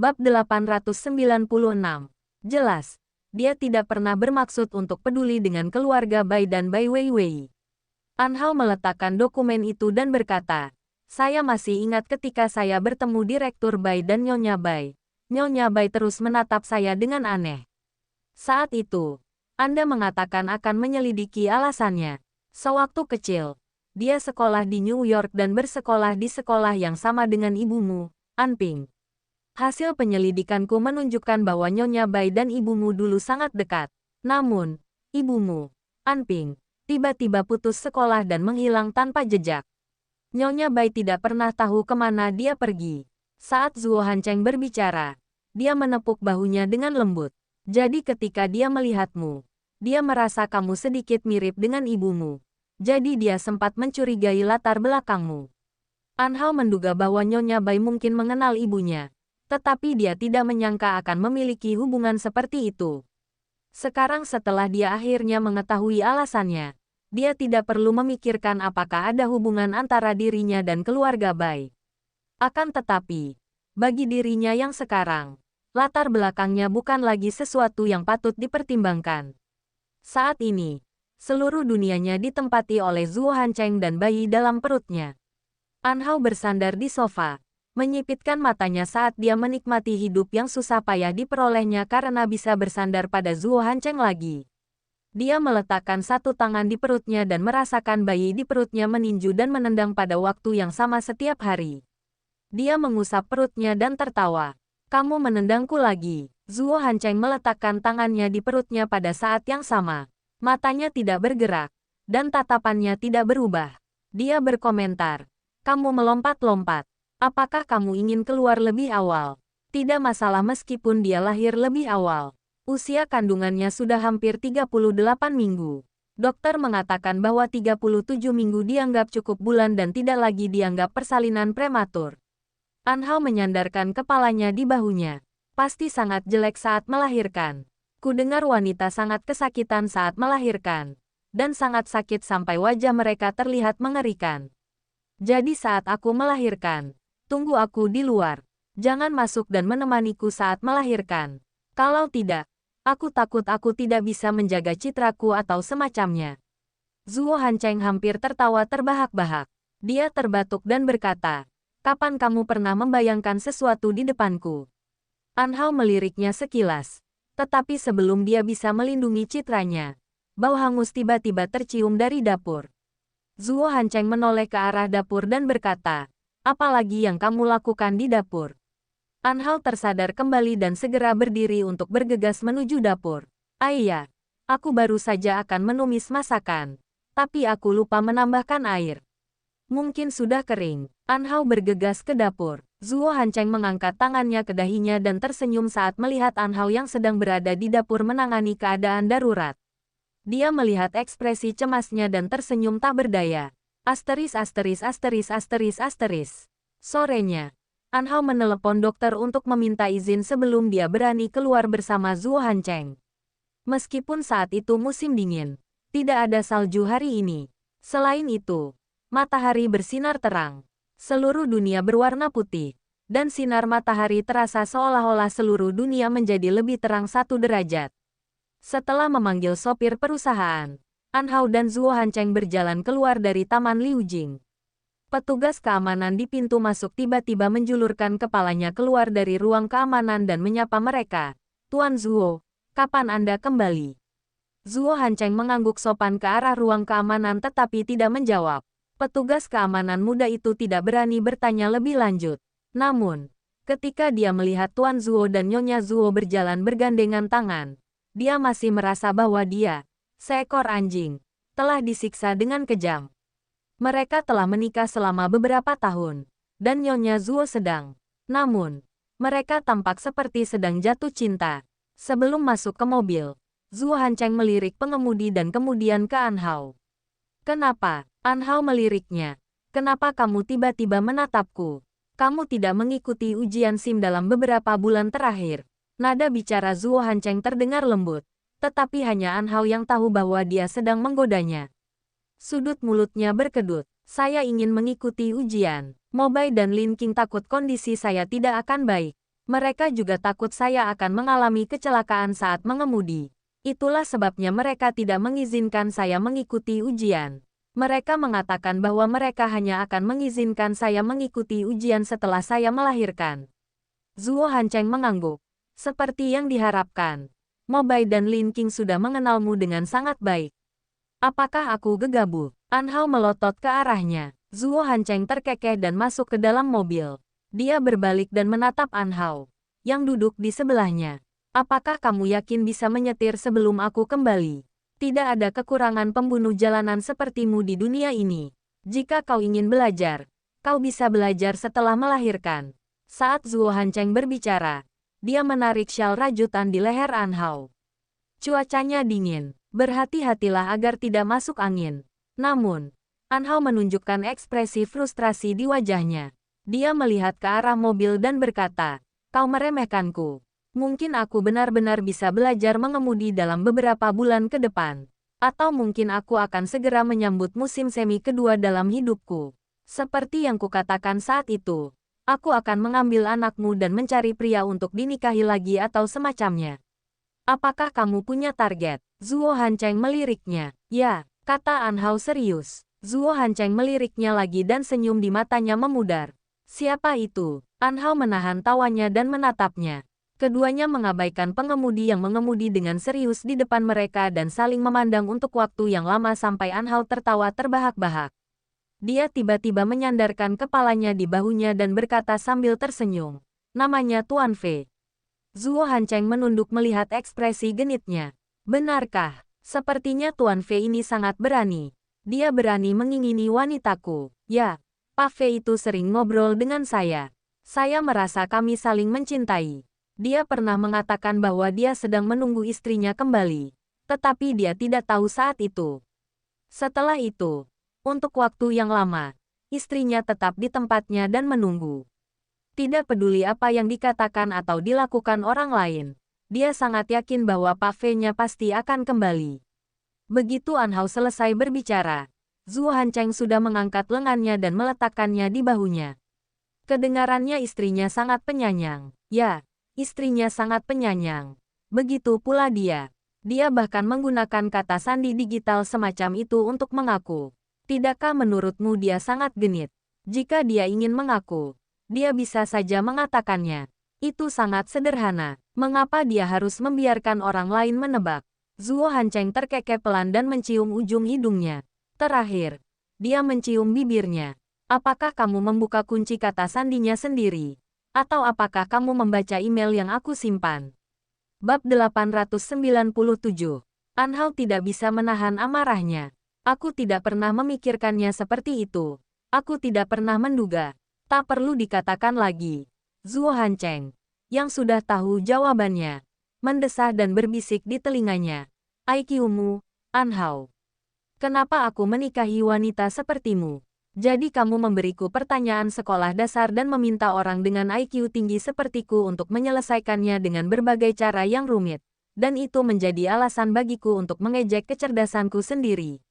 Bab 896. Jelas, dia tidak pernah bermaksud untuk peduli dengan keluarga Bai dan Bai Weiwei. An Hao meletakkan dokumen itu dan berkata, "Saya masih ingat ketika saya bertemu Direktur Bai dan Nyonya Bai. Nyonya Bai terus menatap saya dengan aneh. Saat itu, Anda mengatakan akan menyelidiki alasannya. Sewaktu kecil, dia sekolah di New York dan bersekolah di sekolah yang sama dengan ibumu, An Ping. Hasil penyelidikanku menunjukkan bahwa Nyonya Bai dan ibumu dulu sangat dekat. Namun, ibumu, An Ping, tiba-tiba putus sekolah dan menghilang tanpa jejak. Nyonya Bai tidak pernah tahu kemana dia pergi." Saat Zuo Hancheng berbicara, dia menepuk bahunya dengan lembut. "Jadi ketika dia melihatmu, dia merasa kamu sedikit mirip dengan ibumu. Jadi dia sempat mencurigai latar belakangmu." An Hao menduga bahwa Nyonya Bai mungkin mengenal ibunya, tetapi dia tidak menyangka akan memiliki hubungan seperti itu. Sekarang setelah dia akhirnya mengetahui alasannya, dia tidak perlu memikirkan apakah ada hubungan antara dirinya dan keluarga Bai. Akan tetapi, bagi dirinya yang sekarang, latar belakangnya bukan lagi sesuatu yang patut dipertimbangkan. Saat ini, seluruh dunianya ditempati oleh Zuo Hancheng dan bayi dalam perutnya. An Hao bersandar di sofa, menyipitkan matanya saat dia menikmati hidup yang susah payah diperolehnya karena bisa bersandar pada Zuo Hancheng lagi. Dia meletakkan satu tangan di perutnya dan merasakan bayi di perutnya meninju dan menendang pada waktu yang sama setiap hari. Dia mengusap perutnya dan tertawa. "Kamu menendangku lagi." Zuo Hancheng meletakkan tangannya di perutnya pada saat yang sama. Matanya tidak bergerak, dan tatapannya tidak berubah. Dia berkomentar, "Kamu melompat-lompat. Apakah kamu ingin keluar lebih awal?" Tidak masalah meskipun dia lahir lebih awal. Usia kandungannya sudah hampir 38 minggu. Dokter mengatakan bahwa 37 minggu dianggap cukup bulan dan tidak lagi dianggap persalinan prematur. An Hao menyandarkan kepalanya di bahunya. "Pasti sangat jelek saat melahirkan. Kudengar wanita sangat kesakitan saat melahirkan. Dan sangat sakit sampai wajah mereka terlihat mengerikan. Jadi saat aku melahirkan, tunggu aku di luar. Jangan masuk dan menemaniku saat melahirkan. Kalau tidak, aku takut aku tidak bisa menjaga citraku atau semacamnya." Zuo Hancheng hampir tertawa terbahak-bahak. Dia terbatuk dan berkata, "Kapan kamu pernah membayangkan sesuatu di depanku?" An Hao meliriknya sekilas. Tetapi sebelum dia bisa melindungi citranya, bau hangus tiba-tiba tercium dari dapur. Zuo Hancheng menoleh ke arah dapur dan berkata, "Apalagi yang kamu lakukan di dapur?" An Hao tersadar kembali dan segera berdiri untuk bergegas menuju dapur. "Ayah, aku baru saja akan menumis masakan, tapi aku lupa menambahkan air. Mungkin sudah kering." An Hao bergegas ke dapur. Zuo Hancheng mengangkat tangannya ke dahinya dan tersenyum saat melihat An Hao yang sedang berada di dapur menangani keadaan darurat. Dia melihat ekspresi cemasnya dan tersenyum tak berdaya. Asteris asteris asteris asteris asteris. Sorenya, An Hao menelepon dokter untuk meminta izin sebelum dia berani keluar bersama Zuo Hancheng. Meskipun saat itu musim dingin, tidak ada salju hari ini. Selain itu, matahari bersinar terang. Seluruh dunia berwarna putih, dan sinar matahari terasa seolah-olah seluruh dunia menjadi lebih terang 1 derajat. Setelah memanggil sopir perusahaan, An Hao dan Zuo Hancheng berjalan keluar dari Taman Liu Jing. Petugas keamanan di pintu masuk tiba-tiba menjulurkan kepalanya keluar dari ruang keamanan dan menyapa mereka. "Tuan Zuo, kapan Anda kembali?" Zuo Hancheng mengangguk sopan ke arah ruang keamanan tetapi tidak menjawab. Petugas keamanan muda itu tidak berani bertanya lebih lanjut. Namun, ketika dia melihat Tuan Zuo dan Nyonya Zuo berjalan bergandengan tangan, dia masih merasa bahwa dia, seekor anjing, telah disiksa dengan kejam. Mereka telah menikah selama beberapa tahun, dan Nyonya Zuo sedang. Namun, mereka tampak seperti sedang jatuh cinta. Sebelum masuk ke mobil, Zuo Hancheng melirik pengemudi dan kemudian ke An Hao. "Kenapa?" An Hao meliriknya. "Kenapa kamu tiba-tiba menatapku? Kamu tidak mengikuti ujian SIM dalam beberapa bulan terakhir." Nada bicara Zuo Hancheng terdengar lembut, tetapi hanya An Hao yang tahu bahwa dia sedang menggodanya. Sudut mulutnya berkedut. "Saya ingin mengikuti ujian. Mobai dan Lin Qing takut kondisi saya tidak akan baik. Mereka juga takut saya akan mengalami kecelakaan saat mengemudi. Itulah sebabnya mereka tidak mengizinkan saya mengikuti ujian. Mereka mengatakan bahwa mereka hanya akan mengizinkan saya mengikuti ujian setelah saya melahirkan. Zuo Hancheng mengangguk. Seperti yang diharapkan. Mobai dan Lin Qing sudah mengenalmu dengan sangat baik. Apakah aku gegabah? An Hao melotot ke arahnya. Zuo Hancheng terkekeh dan masuk ke dalam mobil. Dia berbalik dan menatap An Hao, yang duduk di sebelahnya. Apakah kamu yakin bisa menyetir sebelum aku kembali? Tidak ada kekurangan pembunuh jalanan sepertimu di dunia ini. Jika kau ingin belajar, kau bisa belajar setelah melahirkan. Saat Zuo Hancheng berbicara, dia menarik syal rajutan di leher An Hao. Cuacanya dingin. Berhati-hatilah agar tidak masuk angin. Namun, An Hao menunjukkan ekspresi frustrasi di wajahnya. Dia melihat ke arah mobil dan berkata, "Kau meremehkanku. Mungkin aku benar-benar bisa belajar mengemudi dalam beberapa bulan ke depan. Atau mungkin aku akan segera menyambut musim semi kedua dalam hidupku. Seperti yang kukatakan saat itu, aku akan mengambil anakmu dan mencari pria untuk dinikahi lagi atau semacamnya. Apakah kamu punya target?" Zuo Hancheng meliriknya. "Ya," kata An Hao serius. Zuo Hancheng meliriknya lagi dan senyum di matanya memudar. "Siapa itu?" An Hao menahan tawanya dan menatapnya. Keduanya mengabaikan pengemudi yang mengemudi dengan serius di depan mereka dan saling memandang untuk waktu yang lama sampai An Hao tertawa terbahak-bahak. Dia tiba-tiba menyandarkan kepalanya di bahunya dan berkata sambil tersenyum, "Namanya Tuan Fei." Zuo Hancheng menunduk melihat ekspresi genitnya. "Benarkah? Sepertinya Tuan Fei ini sangat berani. Dia berani mengingini wanitaku. Ya, Pak Fei itu sering ngobrol dengan saya. Saya merasa kami saling mencintai. Dia pernah mengatakan bahwa dia sedang menunggu istrinya kembali. Tetapi dia tidak tahu saat itu. Setelah itu, untuk waktu yang lama, istrinya tetap di tempatnya dan menunggu. Tidak peduli apa yang dikatakan atau dilakukan orang lain. Dia sangat yakin bahwa Pak Fei-nya pasti akan kembali." Begitu An Hao selesai berbicara, Zuo Hancheng sudah mengangkat lengannya dan meletakkannya di bahunya. Kedengarannya istrinya sangat penyayang. Ya, istrinya sangat penyayang. Begitu pula dia. Dia bahkan menggunakan kata sandi digital semacam itu untuk mengaku. Tidakkah menurutmu dia sangat genit? Jika dia ingin mengaku, dia bisa saja mengatakannya. Itu sangat sederhana. Mengapa dia harus membiarkan orang lain menebak? Zuo Hancheng terkekeh pelan dan mencium ujung hidungnya. Terakhir, dia mencium bibirnya. "Apakah kamu membuka kunci kata sandinya sendiri? Atau apakah kamu membaca email yang aku simpan?" Bab 897. An Hao tidak bisa menahan amarahnya. "Aku tidak pernah memikirkannya seperti itu. Aku tidak pernah menduga." Tak perlu dikatakan lagi. Zuo Hancheng, yang sudah tahu jawabannya, mendesah dan berbisik di telinganya. "IQ-mu, An Hao. Kenapa aku menikahi wanita sepertimu? Jadi kamu memberiku pertanyaan sekolah dasar dan meminta orang dengan IQ tinggi sepertiku untuk menyelesaikannya dengan berbagai cara yang rumit. Dan itu menjadi alasan bagiku untuk mengejek kecerdasanku sendiri."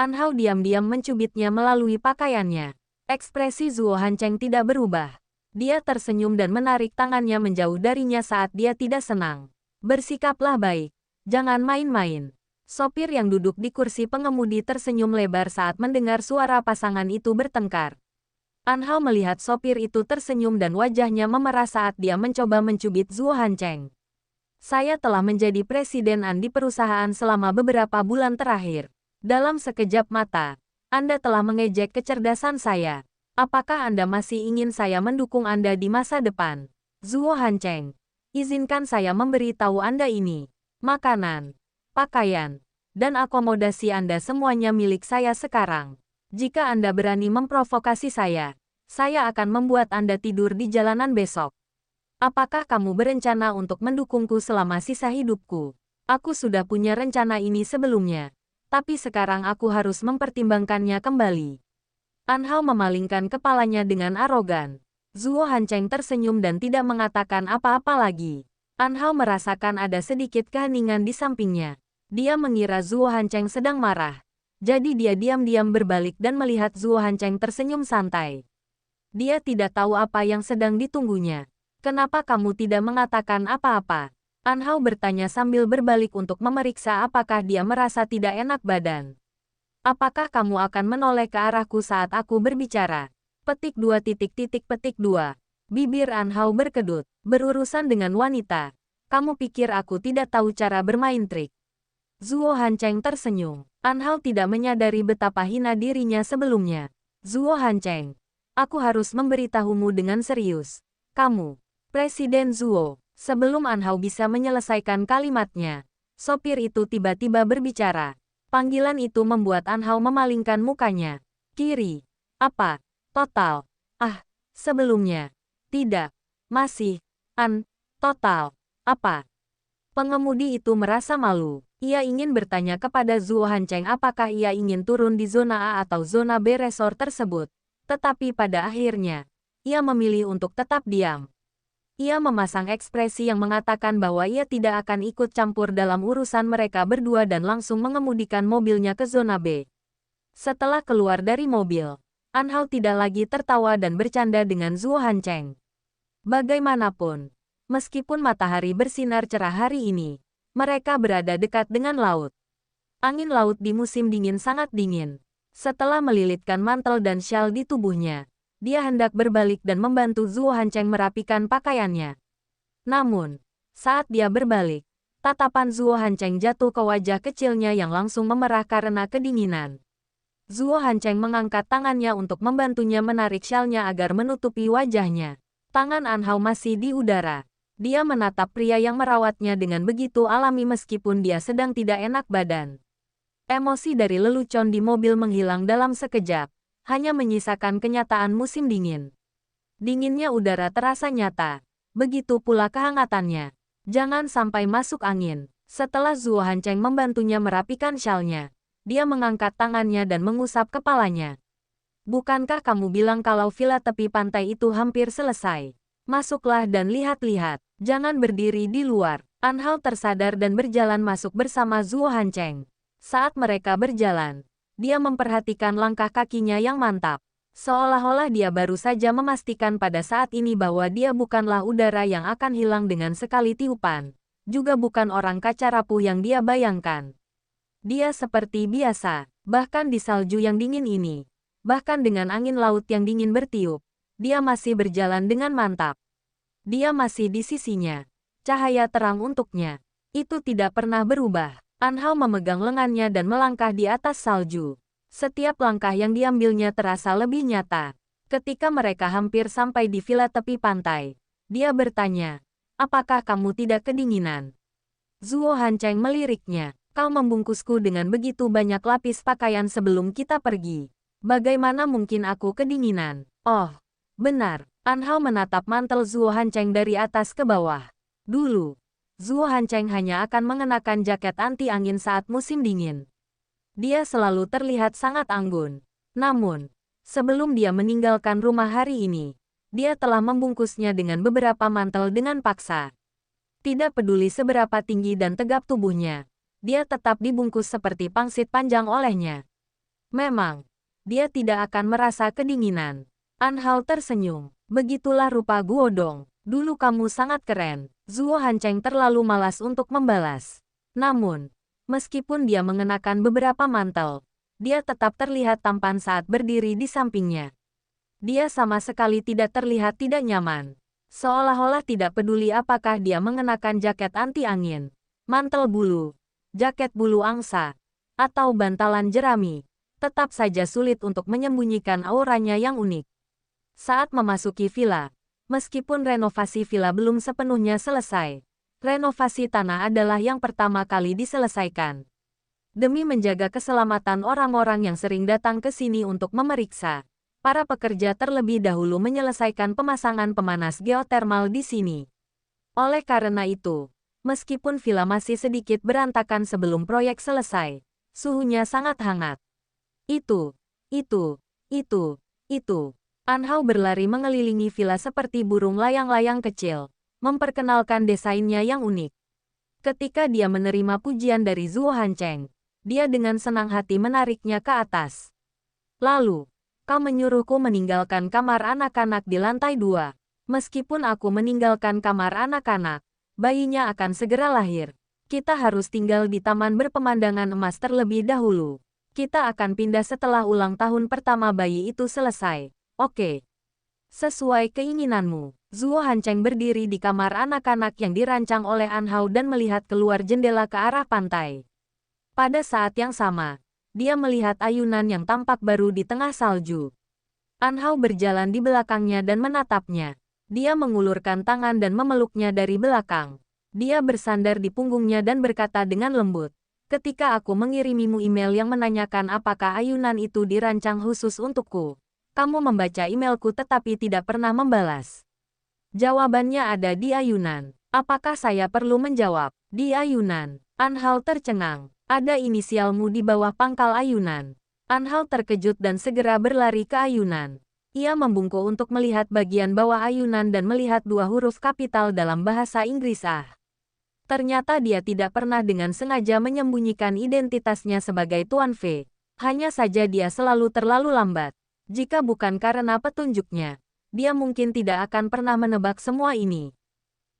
An Hao diam-diam mencubitnya melalui pakaiannya. Ekspresi Zuo Hancheng tidak berubah. Dia tersenyum dan menarik tangannya menjauh darinya saat dia tidak senang. "Bersikaplah baik. Jangan main-main." Sopir yang duduk di kursi pengemudi tersenyum lebar saat mendengar suara pasangan itu bertengkar. An Hao melihat sopir itu tersenyum dan wajahnya memerah saat dia mencoba mencubit Zuo Hancheng. "Saya telah menjadi presiden An di perusahaan selama beberapa bulan terakhir. Dalam sekejap mata, Anda telah mengejek kecerdasan saya. Apakah Anda masih ingin saya mendukung Anda di masa depan? Zuo Hancheng, izinkan saya memberitahu Anda ini. Makanan, pakaian, dan akomodasi Anda semuanya milik saya sekarang. Jika Anda berani memprovokasi saya akan membuat Anda tidur di jalanan besok. Apakah kamu berencana untuk mendukungku selama sisa hidupku? Aku sudah punya rencana ini sebelumnya, tapi sekarang aku harus mempertimbangkannya kembali." An Hao memalingkan kepalanya dengan arogan. Zuo Hancheng tersenyum dan tidak mengatakan apa-apa lagi. An Hao merasakan ada sedikit keheningan di sampingnya. Dia mengira Zuo Hancheng sedang marah. Jadi dia diam-diam berbalik dan melihat Zuo Hancheng tersenyum santai. Dia tidak tahu apa yang sedang ditunggunya. Kenapa kamu tidak mengatakan apa-apa? An Hao bertanya sambil berbalik untuk memeriksa apakah dia merasa tidak enak badan. Apakah kamu akan menoleh ke arahku saat aku berbicara? Petik 2. Bibir An Hao berkedut. Berurusan dengan wanita. Kamu pikir aku tidak tahu cara bermain trik? Zuo Hancheng tersenyum. An Hao tidak menyadari betapa hina dirinya sebelumnya. Zuo Hancheng, aku harus memberitahumu dengan serius. Kamu, Presiden Zuo. Sebelum An Hao bisa menyelesaikan kalimatnya, sopir itu tiba-tiba berbicara. Panggilan itu membuat An Hao memalingkan mukanya. Kiri. Apa? Total. Ah, sebelumnya. Tidak. Masih. Total. Apa? Pengemudi itu merasa malu. Ia ingin bertanya kepada Zuo Hancheng apakah ia ingin turun di zona A atau zona B resort tersebut. Tetapi pada akhirnya, ia memilih untuk tetap diam. Ia memasang ekspresi yang mengatakan bahwa ia tidak akan ikut campur dalam urusan mereka berdua dan langsung mengemudikan mobilnya ke zona B. Setelah keluar dari mobil, An Hao tidak lagi tertawa dan bercanda dengan Zuo Hancheng. Bagaimanapun, meskipun matahari bersinar cerah hari ini, mereka berada dekat dengan laut. Angin laut di musim dingin sangat dingin. Setelah melilitkan mantel dan syal di tubuhnya, dia hendak berbalik dan membantu Zuo Hancheng merapikan pakaiannya. Namun, saat dia berbalik, tatapan Zuo Hancheng jatuh ke wajah kecilnya yang langsung memerah karena kedinginan. Zuo Hancheng mengangkat tangannya untuk membantunya menarik syalnya agar menutupi wajahnya. Tangan An Hao masih di udara. Dia menatap pria yang merawatnya dengan begitu alami meskipun dia sedang tidak enak badan. Emosi dari lelucon di mobil menghilang dalam sekejap. Hanya menyisakan kenyataan musim dingin. Dinginnya udara terasa nyata. Begitu pula kehangatannya. Jangan sampai masuk angin. Setelah Zuo Hancheng membantunya merapikan syalnya, dia mengangkat tangannya dan mengusap kepalanya. Bukankah kamu bilang kalau villa tepi pantai itu hampir selesai? Masuklah dan lihat-lihat. Jangan berdiri di luar. An Hao tersadar dan berjalan masuk bersama Zuo Hancheng. Saat mereka berjalan, dia memperhatikan langkah kakinya yang mantap. Seolah-olah dia baru saja memastikan pada saat ini bahwa dia bukanlah udara yang akan hilang dengan sekali tiupan. Juga bukan orang kaca rapuh yang dia bayangkan. Dia seperti biasa, bahkan di salju yang dingin ini. Bahkan dengan angin laut yang dingin bertiup, dia masih berjalan dengan mantap. Dia masih di sisinya. Cahaya terang untuknya. Itu tidak pernah berubah. An Hao memegang lengannya dan melangkah di atas salju. Setiap langkah yang diambilnya terasa lebih nyata. Ketika mereka hampir sampai di villa tepi pantai, dia bertanya, apakah kamu tidak kedinginan? Zuo Hancheng meliriknya, kau membungkusku dengan begitu banyak lapis pakaian sebelum kita pergi. Bagaimana mungkin aku kedinginan? Oh, benar. An Hao menatap mantel Zuo Hancheng dari atas ke bawah. Dulu, Zuo Hancheng hanya akan mengenakan jaket anti-angin saat musim dingin. Dia selalu terlihat sangat anggun. Namun, sebelum dia meninggalkan rumah hari ini, dia telah membungkusnya dengan beberapa mantel dengan paksa. Tidak peduli seberapa tinggi dan tegap tubuhnya, dia tetap dibungkus seperti pangsit panjang olehnya. Memang, dia tidak akan merasa kedinginan. An Hao tersenyum. Begitulah rupa Guodong. Dulu kamu sangat keren. Zuo Hancheng terlalu malas untuk membalas. Namun, meskipun dia mengenakan beberapa mantel, dia tetap terlihat tampan saat berdiri di sampingnya. Dia sama sekali tidak terlihat tidak nyaman. Seolah-olah tidak peduli apakah dia mengenakan jaket anti-angin, mantel bulu, jaket bulu angsa, atau bantalan jerami. Tetap saja sulit untuk menyembunyikan auranya yang unik. Saat memasuki villa, meskipun renovasi villa belum sepenuhnya selesai, renovasi tanah adalah yang pertama kali diselesaikan. Demi menjaga keselamatan orang-orang yang sering datang ke sini untuk memeriksa, para pekerja terlebih dahulu menyelesaikan pemasangan pemanas geotermal di sini. Oleh karena itu, meskipun villa masih sedikit berantakan sebelum proyek selesai, suhunya sangat hangat. Itu. An Hao berlari mengelilingi villa seperti burung layang-layang kecil, memperkenalkan desainnya yang unik. Ketika dia menerima pujian dari Zuo Hancheng, dia dengan senang hati menariknya ke atas. Lalu, kau menyuruhku meninggalkan kamar anak-anak di lantai 2. Meskipun aku meninggalkan kamar anak-anak, bayinya akan segera lahir. Kita harus tinggal di taman berpemandangan emas terlebih dahulu. Kita akan pindah setelah ulang tahun pertama bayi itu selesai. Oke. Sesuai keinginanmu. Zuo Hancheng berdiri di kamar anak-anak yang dirancang oleh An Hao dan melihat keluar jendela ke arah pantai. Pada saat yang sama, dia melihat ayunan yang tampak baru di tengah salju. An Hao berjalan di belakangnya dan menatapnya. Dia mengulurkan tangan dan memeluknya dari belakang. Dia bersandar di punggungnya dan berkata dengan lembut, "Ketika aku mengirimimu email yang menanyakan apakah ayunan itu dirancang khusus untukku, kamu membaca emailku tetapi tidak pernah membalas." Jawabannya ada di ayunan. Apakah saya perlu menjawab? Di ayunan. An Hao tercengang. Ada inisialmu di bawah pangkal ayunan. An Hao terkejut dan segera berlari ke ayunan. Ia membungkuk untuk melihat bagian bawah ayunan dan melihat dua huruf kapital dalam bahasa Inggris Ah. Ternyata dia tidak pernah dengan sengaja menyembunyikan identitasnya sebagai Tuan Fei. Hanya saja dia selalu terlalu lambat. Jika bukan karena petunjuknya, dia mungkin tidak akan pernah menebak semua ini.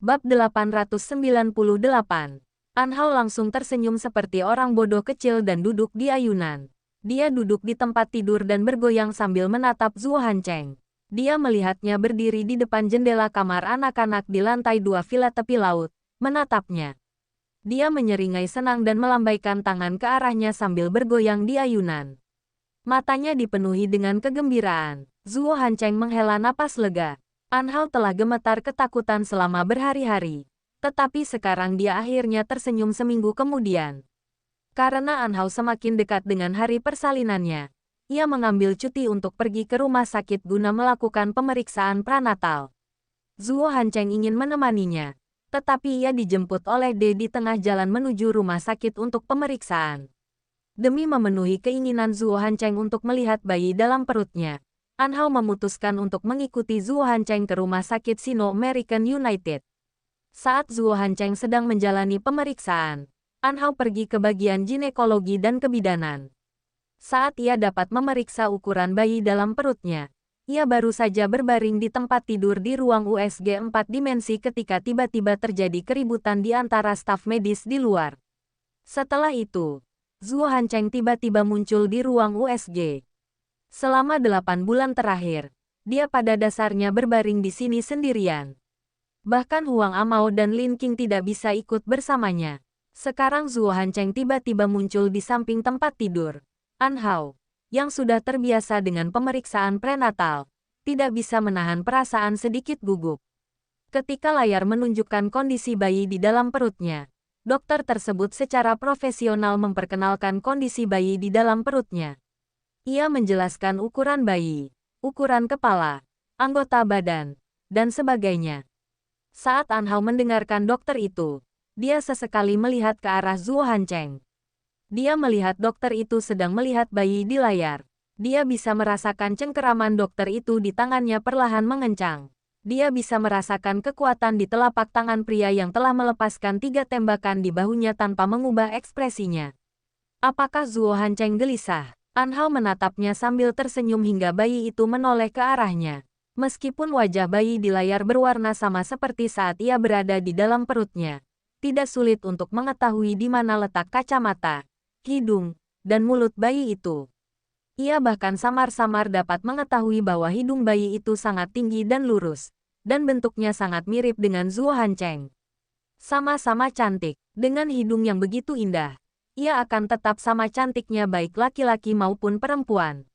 Bab 898. An Hao langsung tersenyum seperti orang bodoh kecil dan duduk di ayunan. Dia duduk di tempat tidur dan bergoyang sambil menatap Zuo Hancheng. Dia melihatnya berdiri di depan jendela kamar anak-anak di lantai 2 villa tepi laut, menatapnya. Dia menyeringai senang dan melambaikan tangan ke arahnya sambil bergoyang di ayunan. Matanya dipenuhi dengan kegembiraan. Zuo Hancheng menghela napas lega. An Hao telah gemetar ketakutan selama berhari-hari. Tetapi sekarang dia akhirnya tersenyum seminggu kemudian. Karena An Hao semakin dekat dengan hari persalinannya, ia mengambil cuti untuk pergi ke rumah sakit guna melakukan pemeriksaan pranatal. Zuo Hancheng ingin menemaninya, tetapi ia dijemput oleh De di tengah jalan menuju rumah sakit untuk pemeriksaan. Demi memenuhi keinginan Zuo Hancheng untuk melihat bayi dalam perutnya, An Hao memutuskan untuk mengikuti Zuo Hancheng ke rumah sakit Sino American United. Saat Zuo Hancheng sedang menjalani pemeriksaan, An Hao pergi ke bagian ginekologi dan kebidanan. Saat ia dapat memeriksa ukuran bayi dalam perutnya, ia baru saja berbaring di tempat tidur di ruang USG 4 dimensi ketika tiba-tiba terjadi keributan di antara staf medis di luar. Setelah itu, Zuo Hancheng tiba-tiba muncul di ruang USG. Selama 8 bulan terakhir, dia pada dasarnya berbaring di sini sendirian. Bahkan Huang Amao dan Lin Qing tidak bisa ikut bersamanya. Sekarang Zuo Hancheng tiba-tiba muncul di samping tempat tidur. An Hao, yang sudah terbiasa dengan pemeriksaan prenatal, tidak bisa menahan perasaan sedikit gugup. Ketika layar menunjukkan kondisi bayi di dalam perutnya, dokter tersebut secara profesional memperkenalkan kondisi bayi di dalam perutnya. Ia menjelaskan ukuran bayi, ukuran kepala, anggota badan, dan sebagainya. Saat An Hao mendengarkan dokter itu, dia sesekali melihat ke arah Zuo Hancheng. Dia melihat dokter itu sedang melihat bayi di layar. Dia bisa merasakan cengkeraman dokter itu di tangannya perlahan mengencang. Dia bisa merasakan kekuatan di telapak tangan pria yang telah melepaskan 3 tembakan di bahunya tanpa mengubah ekspresinya. Apakah Zuo Hancheng gelisah? An Hao menatapnya sambil tersenyum hingga bayi itu menoleh ke arahnya. Meskipun wajah bayi di layar berwarna sama seperti saat ia berada di dalam perutnya, tidak sulit untuk mengetahui di mana letak kacamata, hidung, dan mulut bayi itu. Ia bahkan samar-samar dapat mengetahui bahwa hidung bayi itu sangat tinggi dan lurus, dan bentuknya sangat mirip dengan Zuo Hancheng. Sama-sama cantik, dengan hidung yang begitu indah, ia akan tetap sama cantiknya baik laki-laki maupun perempuan.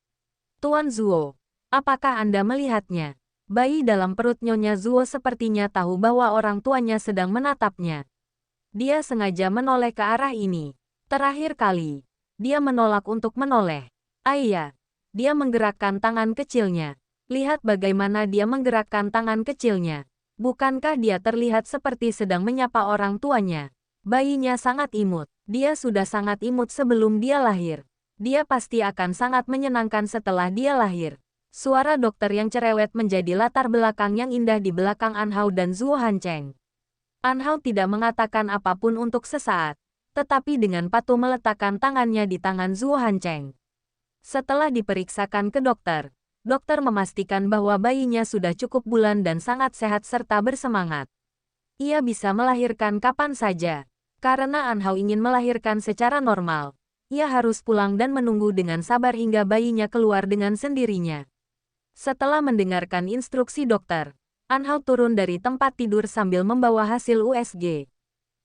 Tuan Zuo, apakah Anda melihatnya? Bayi dalam perut Nyonya Zuo sepertinya tahu bahwa orang tuanya sedang menatapnya. Dia sengaja menoleh ke arah ini. Terakhir kali, dia menolak untuk menoleh. Ayah, dia menggerakkan tangan kecilnya. Lihat bagaimana dia menggerakkan tangan kecilnya. Bukankah dia terlihat seperti sedang menyapa orang tuanya? Bayinya sangat imut. Dia sudah sangat imut sebelum dia lahir. Dia pasti akan sangat menyenangkan setelah dia lahir. Suara dokter yang cerewet menjadi latar belakang yang indah di belakang An Hao dan Zuo Hancheng. An Hao tidak mengatakan apapun untuk sesaat, tetapi dengan patuh meletakkan tangannya di tangan Zuo Hancheng. Setelah diperiksakan ke dokter, Dokter memastikan bahwa bayinya sudah cukup bulan dan sangat sehat serta bersemangat. Ia bisa melahirkan kapan saja. Karena Anhao ingin melahirkan secara normal, ia harus pulang dan menunggu dengan sabar hingga bayinya keluar dengan sendirinya. Setelah mendengarkan instruksi dokter, Anhao turun dari tempat tidur sambil membawa hasil USG.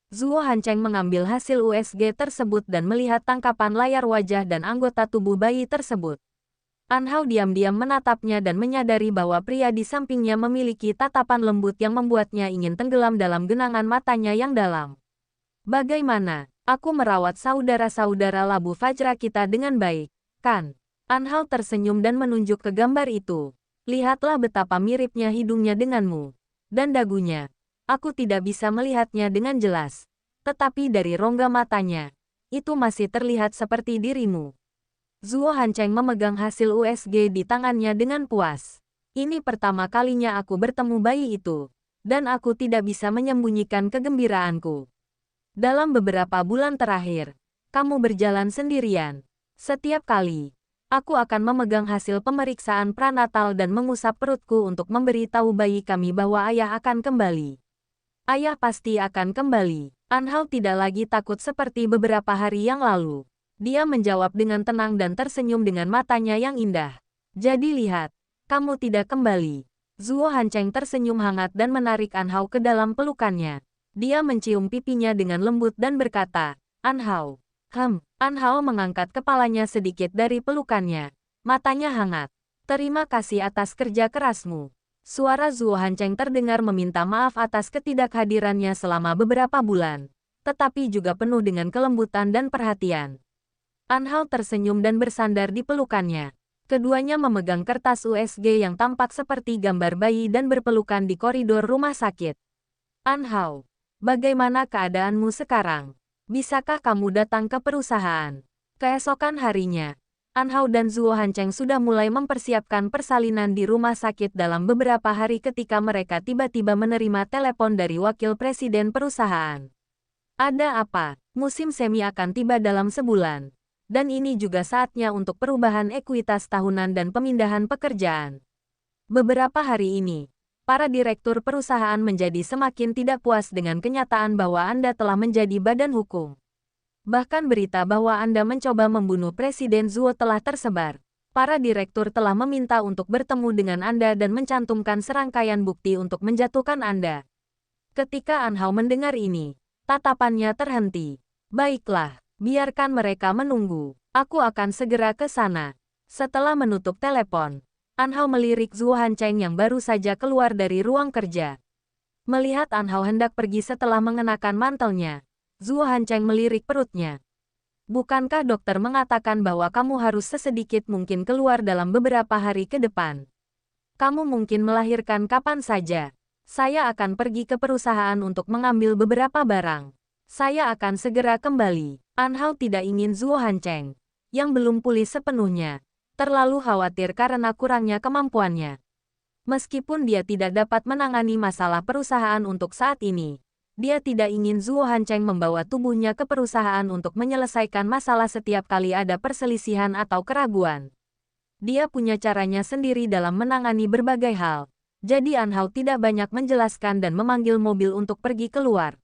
Zuo Hancheng mengambil hasil USG tersebut dan melihat tangkapan layar wajah dan anggota tubuh bayi tersebut. Anhao diam-diam menatapnya dan menyadari bahwa pria di sampingnya memiliki tatapan lembut yang membuatnya ingin tenggelam dalam genangan matanya yang dalam. Bagaimana? Aku merawat saudara-saudara Labu Fajra kita dengan baik, kan? Anhao tersenyum dan menunjuk ke gambar itu. Lihatlah betapa miripnya hidungnya denganmu. Dan dagunya. Aku tidak bisa melihatnya dengan jelas. Tetapi dari rongga matanya, itu masih terlihat seperti dirimu. Zuo Hancheng memegang hasil USG di tangannya dengan puas. Ini pertama kalinya aku bertemu bayi itu. Dan aku tidak bisa menyembunyikan kegembiraanku. Dalam beberapa bulan terakhir, kamu berjalan sendirian. Setiap kali, aku akan memegang hasil pemeriksaan pranatal dan mengusap perutku untuk memberi tahu bayi kami bahwa ayah akan kembali. Ayah pasti akan kembali. Anhao tidak lagi takut seperti beberapa hari yang lalu. Dia menjawab dengan tenang dan tersenyum dengan matanya yang indah. Jadi lihat, kamu tidak kembali. Zuo Hancheng tersenyum hangat dan menarik Anhao ke dalam pelukannya. Dia mencium pipinya dengan lembut dan berkata, Anhao. Anhao mengangkat kepalanya sedikit dari pelukannya. Matanya hangat. Terima kasih atas kerja kerasmu. Suara Zuo Hancheng terdengar meminta maaf atas ketidakhadirannya selama beberapa bulan. Tetapi juga penuh dengan kelembutan dan perhatian. Anhao tersenyum dan bersandar di pelukannya. Keduanya memegang kertas USG yang tampak seperti gambar bayi dan berpelukan di koridor rumah sakit. Anhao. Bagaimana keadaanmu sekarang? Bisakah kamu datang ke perusahaan? Keesokan harinya, Anhao dan Zuo Hancheng sudah mulai mempersiapkan persalinan di rumah sakit dalam beberapa hari ketika mereka tiba-tiba menerima telepon dari wakil presiden perusahaan. Ada apa? Musim semi akan tiba dalam sebulan. Dan ini juga saatnya untuk perubahan ekuitas tahunan dan pemindahan pekerjaan. Beberapa hari ini, para direktur perusahaan menjadi semakin tidak puas dengan kenyataan bahwa Anda telah menjadi badan hukum. Bahkan berita bahwa Anda mencoba membunuh Presiden Zuo telah tersebar. Para direktur telah meminta untuk bertemu dengan Anda dan mencantumkan serangkaian bukti untuk menjatuhkan Anda. Ketika Anhao mendengar ini, tatapannya terhenti. Baiklah, biarkan mereka menunggu. Aku akan segera ke sana. Setelah menutup telepon, Anhao melirik Zuo Hancheng yang baru saja keluar dari ruang kerja. Melihat Anhao hendak pergi setelah mengenakan mantelnya, Zuo Hancheng melirik perutnya. Bukankah dokter mengatakan bahwa kamu harus sesedikit mungkin keluar dalam beberapa hari ke depan? Kamu mungkin melahirkan kapan saja. Saya akan pergi ke perusahaan untuk mengambil beberapa barang. Saya akan segera kembali. Anhao tidak ingin Zuo Hancheng, yang belum pulih sepenuhnya, terlalu khawatir karena kurangnya kemampuannya. Meskipun dia tidak dapat menangani masalah perusahaan untuk saat ini, dia tidak ingin Zuo Hancheng membawa tubuhnya ke perusahaan untuk menyelesaikan masalah setiap kali ada perselisihan atau keraguan. Dia punya caranya sendiri dalam menangani berbagai hal, jadi Anhao tidak banyak menjelaskan dan memanggil mobil untuk pergi keluar.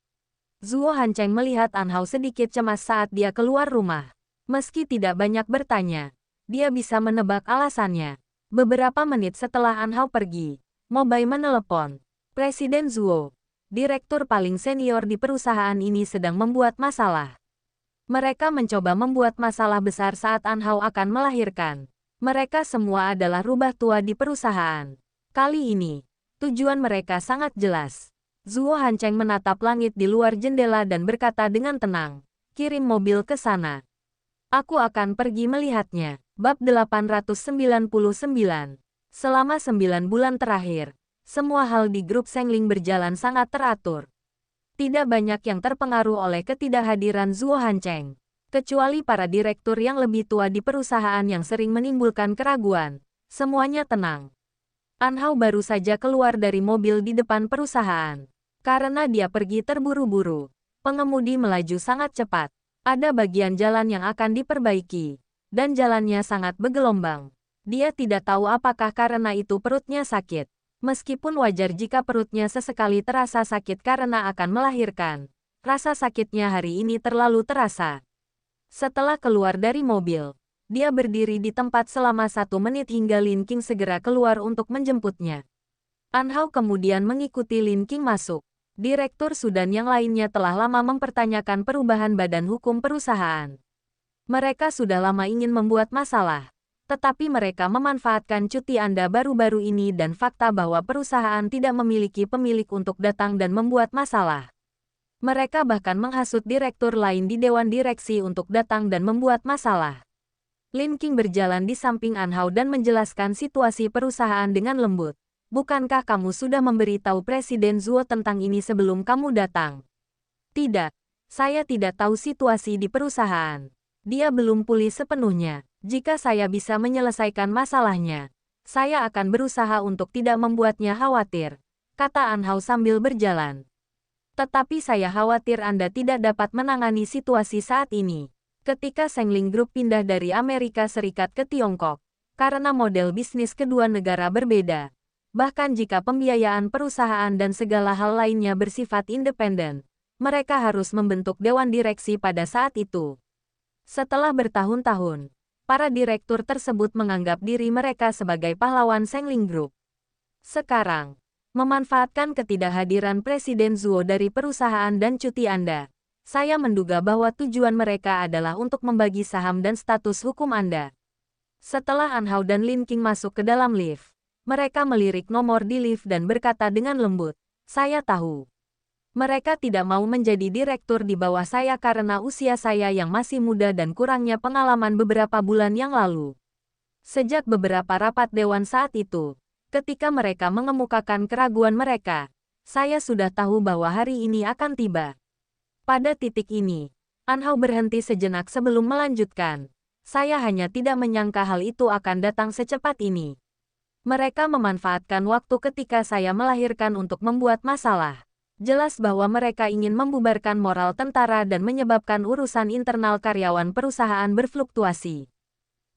Zuo Hancheng melihat Anhao sedikit cemas saat dia keluar rumah. Meski tidak banyak bertanya, dia bisa menebak alasannya. Beberapa menit setelah Anhao pergi, Mobile menelepon. Presiden Zuo, direktur paling senior di perusahaan ini sedang membuat masalah. Mereka mencoba membuat masalah besar saat Anhao akan melahirkan. Mereka semua adalah rubah tua di perusahaan. Kali ini, tujuan mereka sangat jelas. Zuo Hancheng menatap langit di luar jendela dan berkata dengan tenang, kirim mobil ke sana. Aku akan pergi melihatnya. Bab 899. Selama 9 bulan terakhir, semua hal di grup Sengling berjalan sangat teratur. Tidak banyak yang terpengaruh oleh ketidakhadiran Zuo Hancheng, kecuali para direktur yang lebih tua di perusahaan yang sering menimbulkan keraguan. Semuanya tenang. Anhao baru saja keluar dari mobil di depan perusahaan. Karena dia pergi terburu-buru, pengemudi melaju sangat cepat. Ada bagian jalan yang akan diperbaiki, dan jalannya sangat bergelombang. Dia tidak tahu apakah karena itu perutnya sakit. Meskipun wajar jika perutnya sesekali terasa sakit karena akan melahirkan, rasa sakitnya hari ini terlalu terasa. Setelah keluar dari mobil, dia berdiri di tempat selama 1 menit hingga Lin Qing segera keluar untuk menjemputnya. An Hao kemudian mengikuti Lin Qing masuk. Direktur Sudan yang lainnya telah lama mempertanyakan perubahan badan hukum perusahaan. Mereka sudah lama ingin membuat masalah. Tetapi mereka memanfaatkan cuti Anda baru-baru ini dan fakta bahwa perusahaan tidak memiliki pemilik untuk datang dan membuat masalah. Mereka bahkan menghasut direktur lain di dewan direksi untuk datang dan membuat masalah. Lin Qing berjalan di samping An Hao dan menjelaskan situasi perusahaan dengan lembut. Bukankah kamu sudah memberitahu Presiden Zuo tentang ini sebelum kamu datang? Tidak, saya tidak tahu situasi di perusahaan. Dia belum pulih sepenuhnya. Jika saya bisa menyelesaikan masalahnya, saya akan berusaha untuk tidak membuatnya khawatir, kata An Hao sambil berjalan. Tetapi saya khawatir Anda tidak dapat menangani situasi saat ini. Ketika Sengling Group pindah dari Amerika Serikat ke Tiongkok, karena model bisnis kedua negara berbeda, bahkan jika pembiayaan perusahaan dan segala hal lainnya bersifat independen, mereka harus membentuk dewan direksi pada saat itu. Setelah bertahun-tahun, para direktur tersebut menganggap diri mereka sebagai pahlawan Sengling Group. Sekarang, memanfaatkan ketidakhadiran Presiden Zuo dari perusahaan dan cuti Anda, saya menduga bahwa tujuan mereka adalah untuk membagi saham dan status hukum Anda. Setelah An Hao dan Lin Qing masuk ke dalam lift, mereka melirik nomor di lift dan berkata dengan lembut, "Saya tahu. Mereka tidak mau menjadi direktur di bawah saya karena usia saya yang masih muda dan kurangnya pengalaman beberapa bulan yang lalu." Sejak beberapa rapat dewan saat itu, ketika mereka mengemukakan keraguan mereka, saya sudah tahu bahwa hari ini akan tiba. Pada titik ini, An Hao berhenti sejenak sebelum melanjutkan. Saya hanya tidak menyangka hal itu akan datang secepat ini. Mereka memanfaatkan waktu ketika saya melahirkan untuk membuat masalah. Jelas bahwa mereka ingin membubarkan moral tentara dan menyebabkan urusan internal karyawan perusahaan berfluktuasi.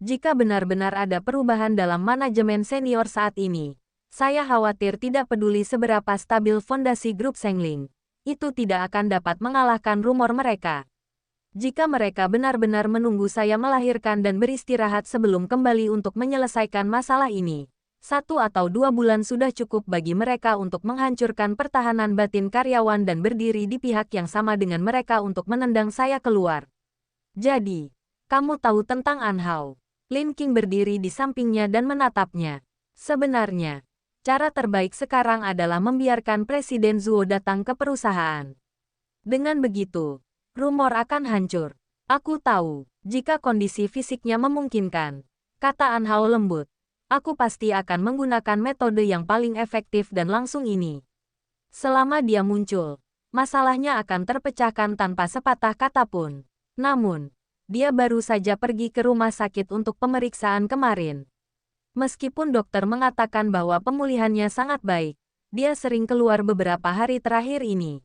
Jika benar-benar ada perubahan dalam manajemen senior saat ini, saya khawatir tidak peduli seberapa stabil fondasi grup Sengling, itu tidak akan dapat mengalahkan rumor mereka. Jika mereka benar-benar menunggu saya melahirkan dan beristirahat sebelum kembali untuk menyelesaikan masalah ini, 1 atau 2 bulan sudah cukup bagi mereka untuk menghancurkan pertahanan batin karyawan dan berdiri di pihak yang sama dengan mereka untuk menendang saya keluar. Jadi, kamu tahu tentang An Hao? Lin Qing berdiri di sampingnya dan menatapnya. Sebenarnya, cara terbaik sekarang adalah membiarkan Presiden Zuo datang ke perusahaan. Dengan begitu, rumor akan hancur. Aku tahu, jika kondisi fisiknya memungkinkan, kata An Hao lembut. Aku pasti akan menggunakan metode yang paling efektif dan langsung ini. Selama dia muncul, masalahnya akan terpecahkan tanpa sepatah kata pun. Namun, dia baru saja pergi ke rumah sakit untuk pemeriksaan kemarin. Meskipun dokter mengatakan bahwa pemulihannya sangat baik, dia sering keluar beberapa hari terakhir ini.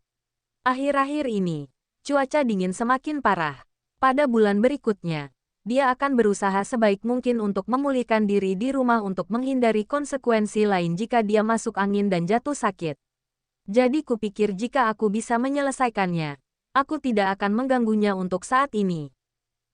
Akhir-akhir ini, cuaca dingin semakin parah. Pada bulan berikutnya, dia akan berusaha sebaik mungkin untuk memulihkan diri di rumah untuk menghindari konsekuensi lain jika dia masuk angin dan jatuh sakit. Jadi kupikir jika aku bisa menyelesaikannya, aku tidak akan mengganggunya untuk saat ini.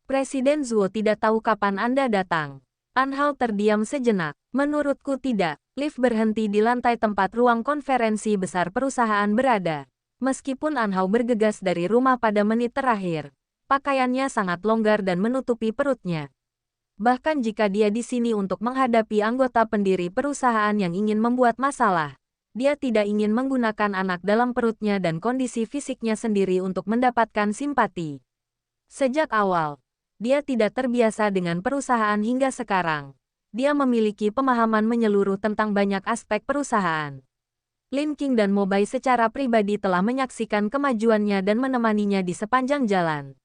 Presiden Zuo tidak tahu kapan Anda datang. An Hao terdiam sejenak. Menurutku tidak. Lift berhenti di lantai tempat ruang konferensi besar perusahaan berada. Meskipun An Hao bergegas dari rumah pada menit terakhir, pakaiannya sangat longgar dan menutupi perutnya. Bahkan jika dia di sini untuk menghadapi anggota pendiri perusahaan yang ingin membuat masalah, dia tidak ingin menggunakan anak dalam perutnya dan kondisi fisiknya sendiri untuk mendapatkan simpati. Sejak awal, dia tidak terbiasa dengan perusahaan hingga sekarang. Dia memiliki pemahaman menyeluruh tentang banyak aspek perusahaan. Lin Qing dan Mo Bai secara pribadi telah menyaksikan kemajuannya dan menemaninya di sepanjang jalan.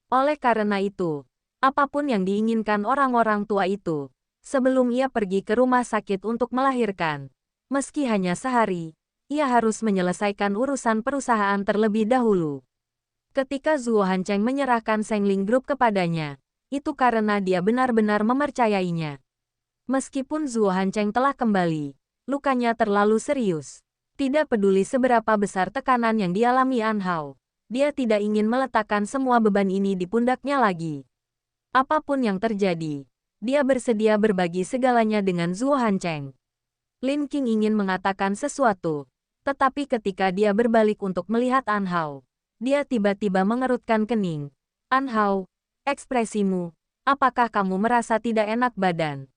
Oleh karena itu, apapun yang diinginkan orang-orang tua itu, sebelum ia pergi ke rumah sakit untuk melahirkan, meski hanya sehari, ia harus menyelesaikan urusan perusahaan terlebih dahulu. Ketika Zuo Hancheng menyerahkan Sengling Group kepadanya, itu karena dia benar-benar mempercayainya. Meskipun Zuo Hancheng telah kembali, lukanya terlalu serius. Tidak peduli seberapa besar tekanan yang dialami An Hao, dia tidak ingin meletakkan semua beban ini di pundaknya lagi. Apapun yang terjadi, dia bersedia berbagi segalanya dengan Zuo Hancheng. Lin Qing ingin mengatakan sesuatu, tetapi ketika dia berbalik untuk melihat An Hao, dia tiba-tiba mengerutkan kening. An Hao, ekspresimu, apakah kamu merasa tidak enak badan?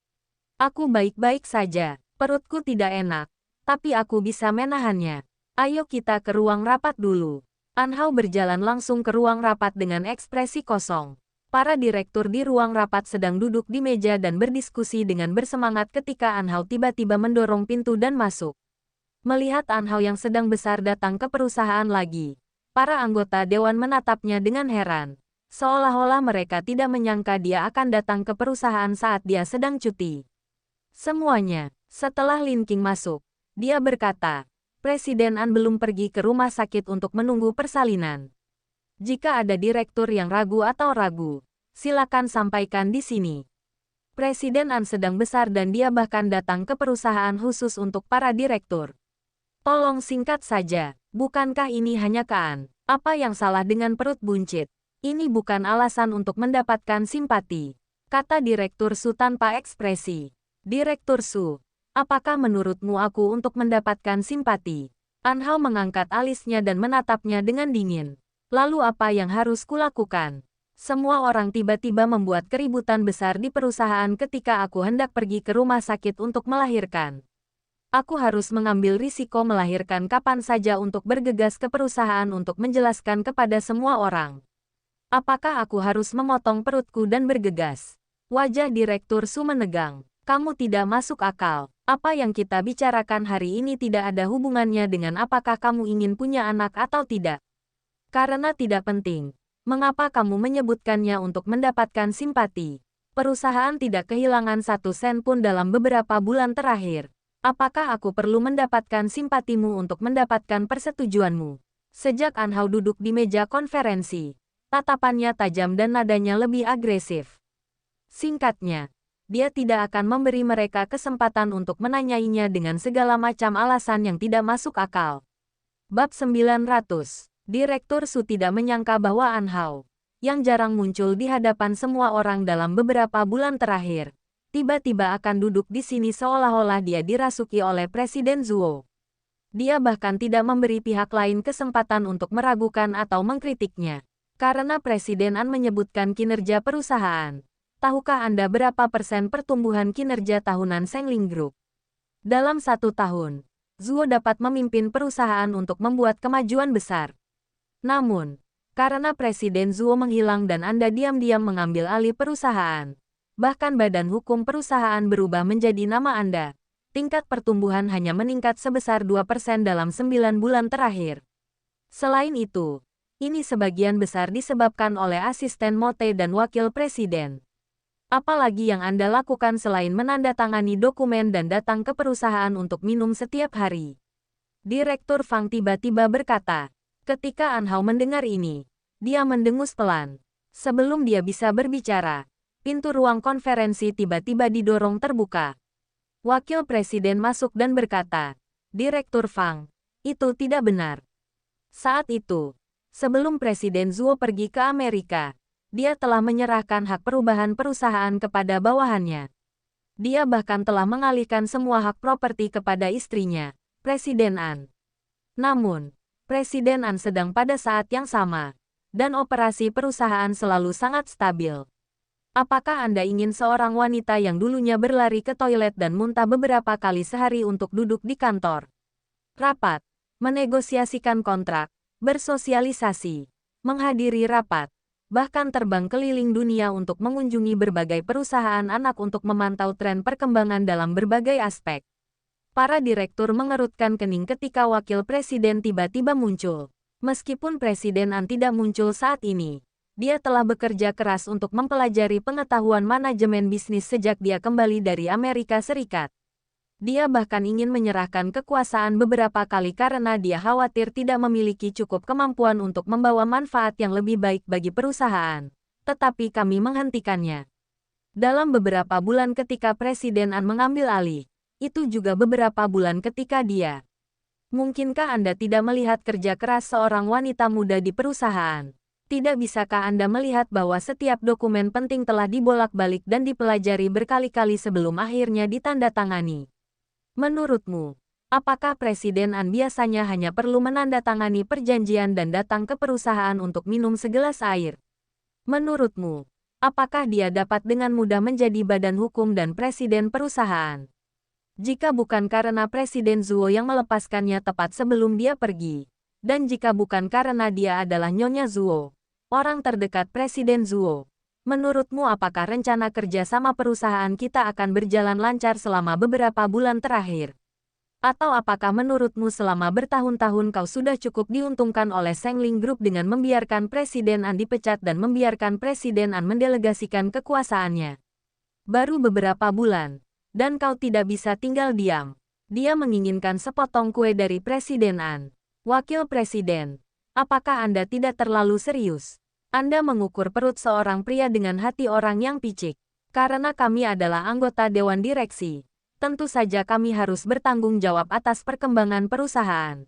Aku baik-baik saja, perutku tidak enak, tapi aku bisa menahannya. Ayo kita ke ruang rapat dulu. An Hao berjalan langsung ke ruang rapat dengan ekspresi kosong. Para direktur di ruang rapat sedang duduk di meja dan berdiskusi dengan bersemangat ketika An Hao tiba-tiba mendorong pintu dan masuk. Melihat An Hao yang sedang besar datang ke perusahaan lagi, para anggota dewan menatapnya dengan heran. Seolah-olah mereka tidak menyangka dia akan datang ke perusahaan saat dia sedang cuti. Semuanya, setelah Lin Qing masuk, dia berkata, Presiden An belum pergi ke rumah sakit untuk menunggu persalinan. Jika ada direktur yang ragu atau ragu, silakan sampaikan di sini. Presiden An sedang besar dan dia bahkan datang ke perusahaan khusus untuk para direktur. Tolong singkat saja, bukankah ini hanya An? Apa yang salah dengan perut buncit? Ini bukan alasan untuk mendapatkan simpati, kata Direktur Su tanpa ekspresi. Direktur Su, apakah menurutmu aku untuk mendapatkan simpati? An Hao mengangkat alisnya dan menatapnya dengan dingin. Lalu apa yang harus kulakukan? Semua orang tiba-tiba membuat keributan besar di perusahaan ketika aku hendak pergi ke rumah sakit untuk melahirkan. Aku harus mengambil risiko melahirkan kapan saja untuk bergegas ke perusahaan untuk menjelaskan kepada semua orang. Apakah aku harus memotong perutku dan bergegas? Wajah Direktur Su menegang. Kamu tidak masuk akal. Apa yang kita bicarakan hari ini tidak ada hubungannya dengan apakah kamu ingin punya anak atau tidak. Karena tidak penting. Mengapa kamu menyebutkannya untuk mendapatkan simpati? Perusahaan tidak kehilangan 1 sen pun dalam beberapa bulan terakhir. Apakah aku perlu mendapatkan simpatimu untuk mendapatkan persetujuanmu? Sejak An Hao duduk di meja konferensi, tatapannya tajam dan nadanya lebih agresif. Singkatnya, dia tidak akan memberi mereka kesempatan untuk menanyainya dengan segala macam alasan yang tidak masuk akal. Bab 900. Direktur Su tidak menyangka bahwa An Hao, yang jarang muncul di hadapan semua orang dalam beberapa bulan terakhir, tiba-tiba akan duduk di sini seolah-olah dia dirasuki oleh Presiden Zuo. Dia bahkan tidak memberi pihak lain kesempatan untuk meragukan atau mengkritiknya. Karena Presiden An menyebutkan kinerja perusahaan. Tahukah Anda berapa persen pertumbuhan kinerja tahunan Sengling Group? Dalam 1 tahun, Zuo dapat memimpin perusahaan untuk membuat kemajuan besar. Namun, karena Presiden Zuo menghilang dan Anda diam-diam mengambil alih perusahaan, bahkan badan hukum perusahaan berubah menjadi nama Anda, tingkat pertumbuhan hanya meningkat sebesar 2% dalam 9 bulan terakhir. Selain itu, ini sebagian besar disebabkan oleh asisten Mote dan wakil presiden. Apalagi yang Anda lakukan selain menandatangani dokumen dan datang ke perusahaan untuk minum setiap hari? Direktur Fang tiba-tiba berkata. Ketika An Hao mendengar ini, dia mendengus pelan. Sebelum dia bisa berbicara, pintu ruang konferensi tiba-tiba didorong terbuka. Wakil presiden masuk dan berkata, Direktur Fang, itu tidak benar. Saat itu, sebelum Presiden Zuo pergi ke Amerika, dia telah menyerahkan hak perubahan perusahaan kepada bawahannya. Dia bahkan telah mengalihkan semua hak properti kepada istrinya, Presiden An. Namun, Presiden An sedang pada saat yang sama, dan operasi perusahaan selalu sangat stabil. Apakah Anda ingin seorang wanita yang dulunya berlari ke toilet dan muntah beberapa kali sehari untuk duduk di kantor, rapat, menegosiasikan kontrak, bersosialisasi, menghadiri rapat, bahkan terbang keliling dunia untuk mengunjungi berbagai perusahaan anak untuk memantau tren perkembangan dalam berbagai aspek? Para direktur mengerutkan kening ketika wakil presiden tiba-tiba muncul. Meskipun Presiden An tidak muncul saat ini, dia telah bekerja keras untuk mempelajari pengetahuan manajemen bisnis sejak dia kembali dari Amerika Serikat. Dia bahkan ingin menyerahkan kekuasaan beberapa kali karena dia khawatir tidak memiliki cukup kemampuan untuk membawa manfaat yang lebih baik bagi perusahaan. Tetapi kami menghentikannya. Dalam beberapa bulan ketika Presiden An mengambil alih, itu juga beberapa bulan ketika dia. Mungkinkah Anda tidak melihat kerja keras seorang wanita muda di perusahaan? Tidak bisakah Anda melihat bahwa setiap dokumen penting telah dibolak-balik dan dipelajari berkali-kali sebelum akhirnya ditandatangani? Menurutmu, apakah Presiden An biasanya hanya perlu menandatangani perjanjian dan datang ke perusahaan untuk minum segelas air? Menurutmu, apakah dia dapat dengan mudah menjadi badan hukum dan presiden perusahaan? Jika bukan karena Presiden Zuo yang melepaskannya tepat sebelum dia pergi, dan jika bukan karena dia adalah Nyonya Zuo, orang terdekat Presiden Zuo, menurutmu apakah rencana kerja sama perusahaan kita akan berjalan lancar selama beberapa bulan terakhir? Atau apakah menurutmu selama bertahun-tahun kau sudah cukup diuntungkan oleh Sengling Group dengan membiarkan Presiden An dipecat dan membiarkan Presiden An mendelegasikan kekuasaannya? Baru beberapa bulan, dan kau tidak bisa tinggal diam. Dia menginginkan sepotong kue dari Presiden An. Wakil Presiden, apakah Anda tidak terlalu serius? Anda mengukur perut seorang pria dengan hati orang yang picik. Karena kami adalah anggota Dewan Direksi, tentu saja kami harus bertanggung jawab atas perkembangan perusahaan.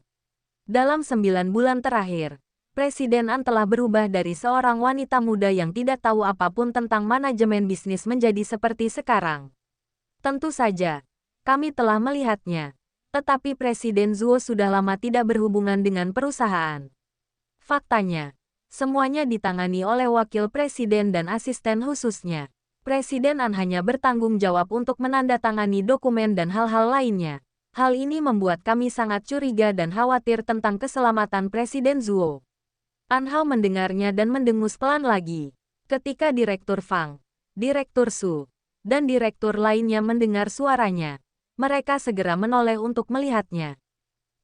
Dalam 9 bulan terakhir, Presiden An telah berubah dari seorang wanita muda yang tidak tahu apapun tentang manajemen bisnis menjadi seperti sekarang. Tentu saja, kami telah melihatnya. Tetapi Presiden Zuo sudah lama tidak berhubungan dengan perusahaan. Faktanya, semuanya ditangani oleh wakil presiden dan asisten khususnya. Presiden An hanya bertanggung jawab untuk menandatangani dokumen dan hal-hal lainnya. Hal ini membuat kami sangat curiga dan khawatir tentang keselamatan Presiden Zuo. An Hao mendengarnya dan mendengus pelan lagi. Ketika Direktur Fang, Direktur Su, dan direktur lainnya mendengar suaranya, mereka segera menoleh untuk melihatnya.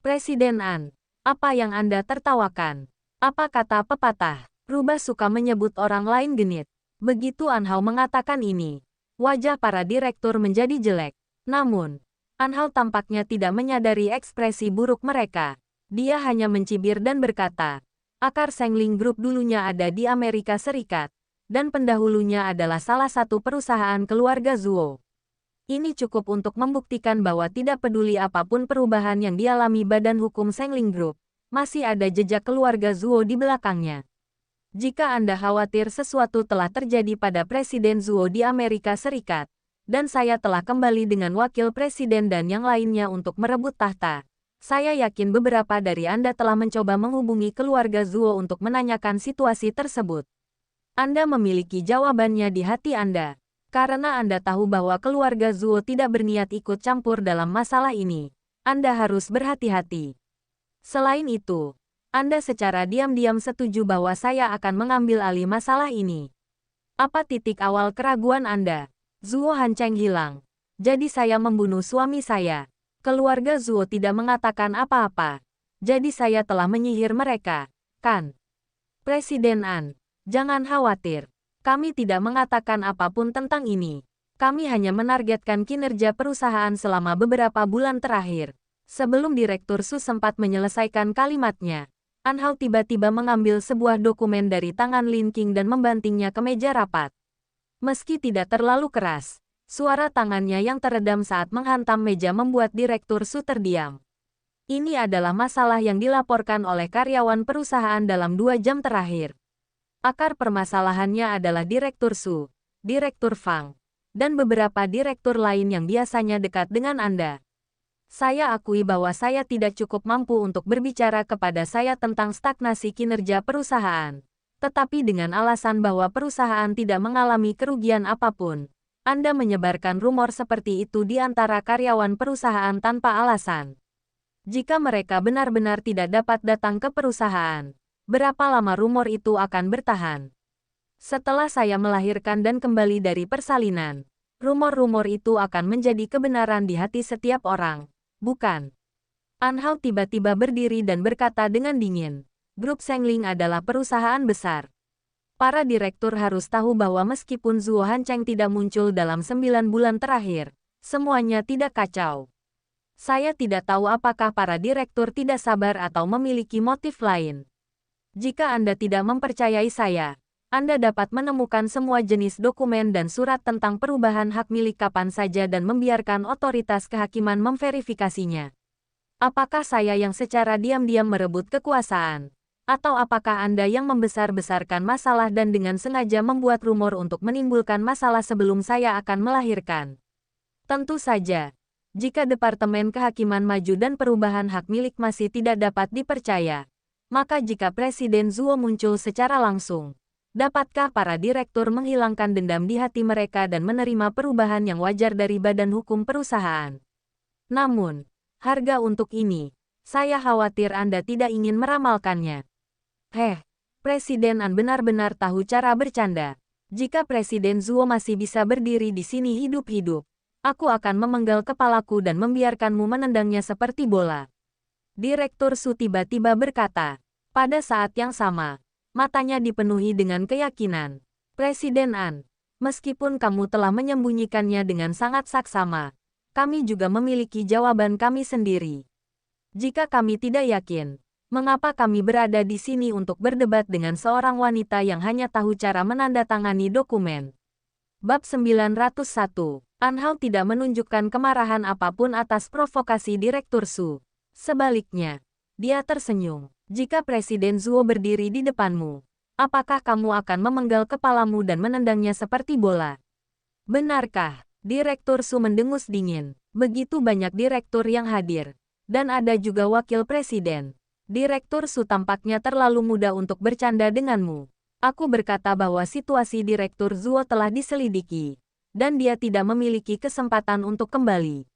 Presiden An, apa yang Anda tertawakan? Apa kata pepatah? Rubah suka menyebut orang lain genit. Begitu An Hao mengatakan ini, wajah para direktur menjadi jelek. Namun, An Hao tampaknya tidak menyadari ekspresi buruk mereka. Dia hanya mencibir dan berkata, akar Sengling Group dulunya ada di Amerika Serikat, dan pendahulunya adalah salah satu perusahaan keluarga Zuo. Ini cukup untuk membuktikan bahwa tidak peduli apapun perubahan yang dialami badan hukum Sengling Group, masih ada jejak keluarga Zuo di belakangnya. Jika Anda khawatir sesuatu telah terjadi pada Presiden Zuo di Amerika Serikat, dan saya telah kembali dengan wakil presiden dan yang lainnya untuk merebut tahta, saya yakin beberapa dari Anda telah mencoba menghubungi keluarga Zuo untuk menanyakan situasi tersebut. Anda memiliki jawabannya di hati Anda, karena Anda tahu bahwa keluarga Zuo tidak berniat ikut campur dalam masalah ini. Anda harus berhati-hati. Selain itu, Anda secara diam-diam setuju bahwa saya akan mengambil alih masalah ini. Apa titik awal keraguan Anda? Zuo Hancheng hilang. Jadi saya membunuh suami saya. Keluarga Zuo tidak mengatakan apa-apa. Jadi saya telah menyihir mereka, kan? Presiden An, jangan khawatir. Kami tidak mengatakan apapun tentang ini. Kami hanya menargetkan kinerja perusahaan selama beberapa bulan terakhir. Sebelum Direktur Su sempat menyelesaikan kalimatnya, An Hao tiba-tiba mengambil sebuah dokumen dari tangan Lin Qing dan membantingnya ke meja rapat. Meski tidak terlalu keras, suara tangannya yang teredam saat menghantam meja membuat Direktur Su terdiam. Ini adalah masalah yang dilaporkan oleh karyawan perusahaan dalam 2 jam terakhir. Akar permasalahannya adalah Direktur Su, Direktur Fang, dan beberapa direktur lain yang biasanya dekat dengan Anda. Saya akui bahwa saya tidak cukup mampu untuk berbicara kepada saya tentang stagnasi kinerja perusahaan. Tetapi dengan alasan bahwa perusahaan tidak mengalami kerugian apapun, Anda menyebarkan rumor seperti itu di antara karyawan perusahaan tanpa alasan. Jika mereka benar-benar tidak dapat datang ke perusahaan, berapa lama rumor itu akan bertahan? Setelah saya melahirkan dan kembali dari persalinan, rumor-rumor itu akan menjadi kebenaran di hati setiap orang. Bukan. An Hao tiba-tiba berdiri dan berkata dengan dingin, Grup Sengling adalah perusahaan besar. Para direktur harus tahu bahwa meskipun Zuo Hancheng tidak muncul dalam 9 bulan terakhir, semuanya tidak kacau. Saya tidak tahu apakah para direktur tidak sabar atau memiliki motif lain. Jika Anda tidak mempercayai saya, Anda dapat menemukan semua jenis dokumen dan surat tentang perubahan hak milik kapan saja dan membiarkan otoritas kehakiman memverifikasinya. Apakah saya yang secara diam-diam merebut kekuasaan? Atau apakah Anda yang membesar-besarkan masalah dan dengan sengaja membuat rumor untuk menimbulkan masalah sebelum saya akan melahirkan? Tentu saja. Jika Departemen Kehakiman Maju dan Perubahan Hak Milik masih tidak dapat dipercaya, maka jika Presiden Zhuo muncul secara langsung, dapatkah para direktur menghilangkan dendam di hati mereka dan menerima perubahan yang wajar dari badan hukum perusahaan? Namun, harga untuk ini, saya khawatir Anda tidak ingin meramalkannya. Presiden An benar-benar tahu cara bercanda. Jika Presiden Zhuo masih bisa berdiri di sini hidup-hidup, aku akan memenggal kepalaku dan membiarkanmu menendangnya seperti bola. Direktur Su tiba-tiba berkata. Pada saat yang sama, matanya dipenuhi dengan keyakinan. Presiden An, meskipun kamu telah menyembunyikannya dengan sangat saksama, kami juga memiliki jawaban kami sendiri. Jika kami tidak yakin, mengapa kami berada di sini untuk berdebat dengan seorang wanita yang hanya tahu cara menandatangani dokumen? Bab 901, An Hao tidak menunjukkan kemarahan apapun atas provokasi Direktur Su. Sebaliknya, dia tersenyum. Jika Presiden Zhuo berdiri di depanmu, apakah kamu akan memenggal kepalamu dan menendangnya seperti bola? Benarkah? Direktur Su mendengus dingin. Begitu banyak direktur yang hadir. Dan ada juga wakil presiden. Direktur Su tampaknya terlalu muda untuk bercanda denganmu. Aku berkata bahwa situasi Direktur Zhuo telah diselidiki. Dan dia tidak memiliki kesempatan untuk kembali.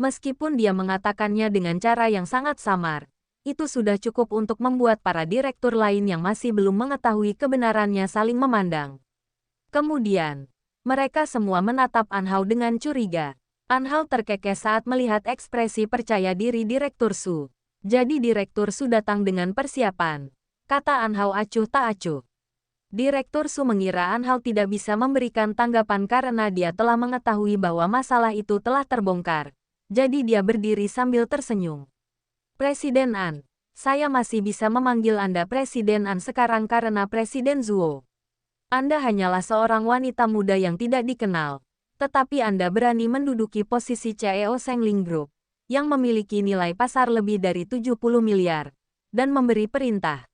Meskipun dia mengatakannya dengan cara yang sangat samar, itu sudah cukup untuk membuat para direktur lain yang masih belum mengetahui kebenarannya saling memandang. Kemudian, mereka semua menatap An Hao dengan curiga. An Hao terkekeh saat melihat ekspresi percaya diri Direktur Su. Jadi Direktur Su datang dengan persiapan, kata An Hao acuh tak acuh. Direktur Su mengira An Hao tidak bisa memberikan tanggapan karena dia telah mengetahui bahwa masalah itu telah terbongkar. Jadi dia berdiri sambil tersenyum. Presiden An, saya masih bisa memanggil Anda Presiden An sekarang karena Presiden Zhuo. Anda hanyalah seorang wanita muda yang tidak dikenal, tetapi Anda berani menduduki posisi CEO Shengling Group, yang memiliki nilai pasar lebih dari 70 miliar, dan memberi perintah.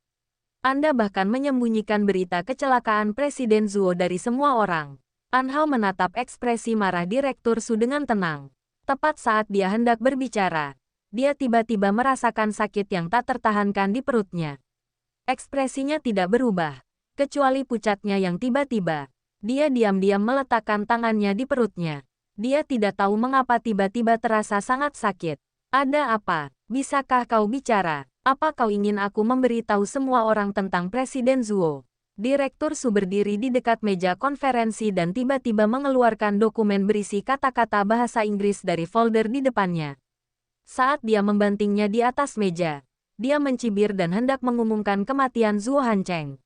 Anda bahkan menyembunyikan berita kecelakaan Presiden Zhuo dari semua orang. An Hao menatap ekspresi marah Direktur Su dengan tenang. Tepat saat dia hendak berbicara, dia tiba-tiba merasakan sakit yang tak tertahankan di perutnya. Ekspresinya tidak berubah, kecuali pucatnya yang tiba-tiba. Dia diam-diam meletakkan tangannya di perutnya. Dia tidak tahu mengapa tiba-tiba terasa sangat sakit. Ada apa? Bisakah kau bicara? Apa kau ingin aku memberitahu semua orang tentang Presiden Zhuo? Direktur Su berdiri di dekat meja konferensi dan tiba-tiba mengeluarkan dokumen berisi kata-kata bahasa Inggris dari folder di depannya. Saat dia membantingnya di atas meja, dia mencibir dan hendak mengumumkan kematian Zhuo Hancheng.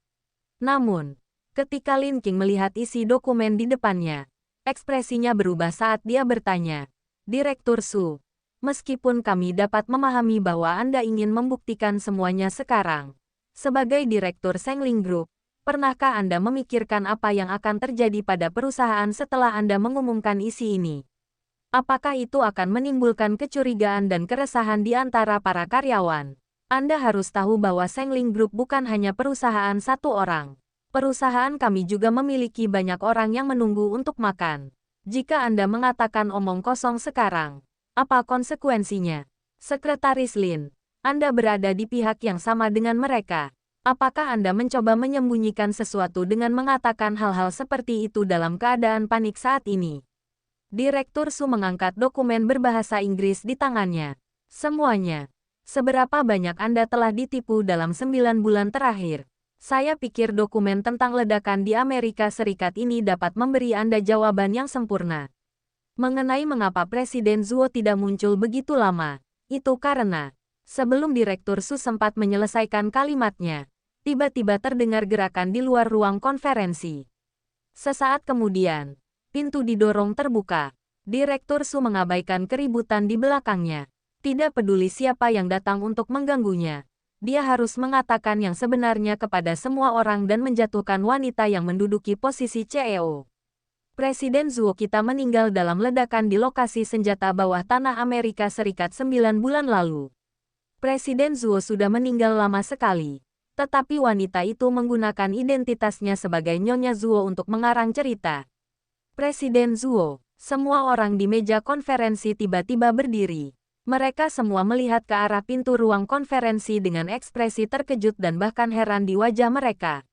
Namun, ketika Lin Qing melihat isi dokumen di depannya, ekspresinya berubah saat dia bertanya, Direktur Su, meskipun kami dapat memahami bahwa Anda ingin membuktikan semuanya sekarang, sebagai Direktur Shengling Group, pernahkah Anda memikirkan apa yang akan terjadi pada perusahaan setelah Anda mengumumkan isi ini? Apakah itu akan menimbulkan kecurigaan dan keresahan di antara para karyawan? Anda harus tahu bahwa Shengling Group bukan hanya perusahaan satu orang. Perusahaan kami juga memiliki banyak orang yang menunggu untuk makan. Jika Anda mengatakan omong kosong sekarang, apa konsekuensinya? Sekretaris Lin, Anda berada di pihak yang sama dengan mereka. Apakah Anda mencoba menyembunyikan sesuatu dengan mengatakan hal-hal seperti itu dalam keadaan panik saat ini? Direktur Su mengangkat dokumen berbahasa Inggris di tangannya. Semuanya. Seberapa banyak Anda telah ditipu dalam 9 bulan terakhir? Saya pikir dokumen tentang ledakan di Amerika Serikat ini dapat memberi Anda jawaban yang sempurna. Mengenai mengapa Presiden Zhuo tidak muncul begitu lama, itu karena, sebelum Direktur Su sempat menyelesaikan kalimatnya, tiba-tiba terdengar gerakan di luar ruang konferensi. Sesaat kemudian, pintu didorong terbuka. Direktur Su mengabaikan keributan di belakangnya. Tidak peduli siapa yang datang untuk mengganggunya. Dia harus mengatakan yang sebenarnya kepada semua orang dan menjatuhkan wanita yang menduduki posisi CEO. Presiden Zuo kita meninggal dalam ledakan di lokasi senjata bawah tanah Amerika Serikat 9 bulan lalu. Presiden Zuo sudah meninggal lama sekali. Tetapi wanita itu menggunakan identitasnya sebagai Nyonya Zuo untuk mengarang cerita. Presiden Zuo, semua orang di meja konferensi tiba-tiba berdiri. Mereka semua melihat ke arah pintu ruang konferensi dengan ekspresi terkejut dan bahkan heran di wajah mereka.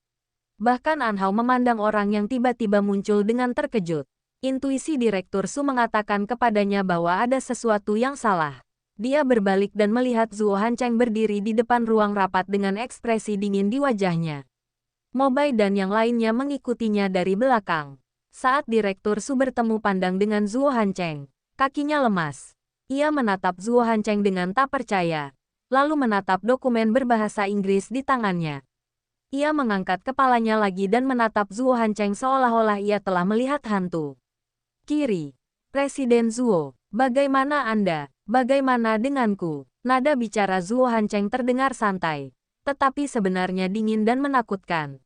Bahkan An Hao memandang orang yang tiba-tiba muncul dengan terkejut. Intuisi Direktur Su mengatakan kepadanya bahwa ada sesuatu yang salah. Dia berbalik dan melihat Zuo Hancheng berdiri di depan ruang rapat dengan ekspresi dingin di wajahnya. Mobai dan yang lainnya mengikutinya dari belakang. Saat Direktur Su bertemu pandang dengan Zuo Hancheng, kakinya lemas. Ia menatap Zuo Hancheng dengan tak percaya, lalu menatap dokumen berbahasa Inggris di tangannya. Ia mengangkat kepalanya lagi dan menatap Zuo Hancheng seolah-olah ia telah melihat hantu. Kiri, Presiden Zuo, bagaimana Anda? Bagaimana denganku? Nada bicara Zuo Hancheng terdengar santai, tetapi sebenarnya dingin dan menakutkan.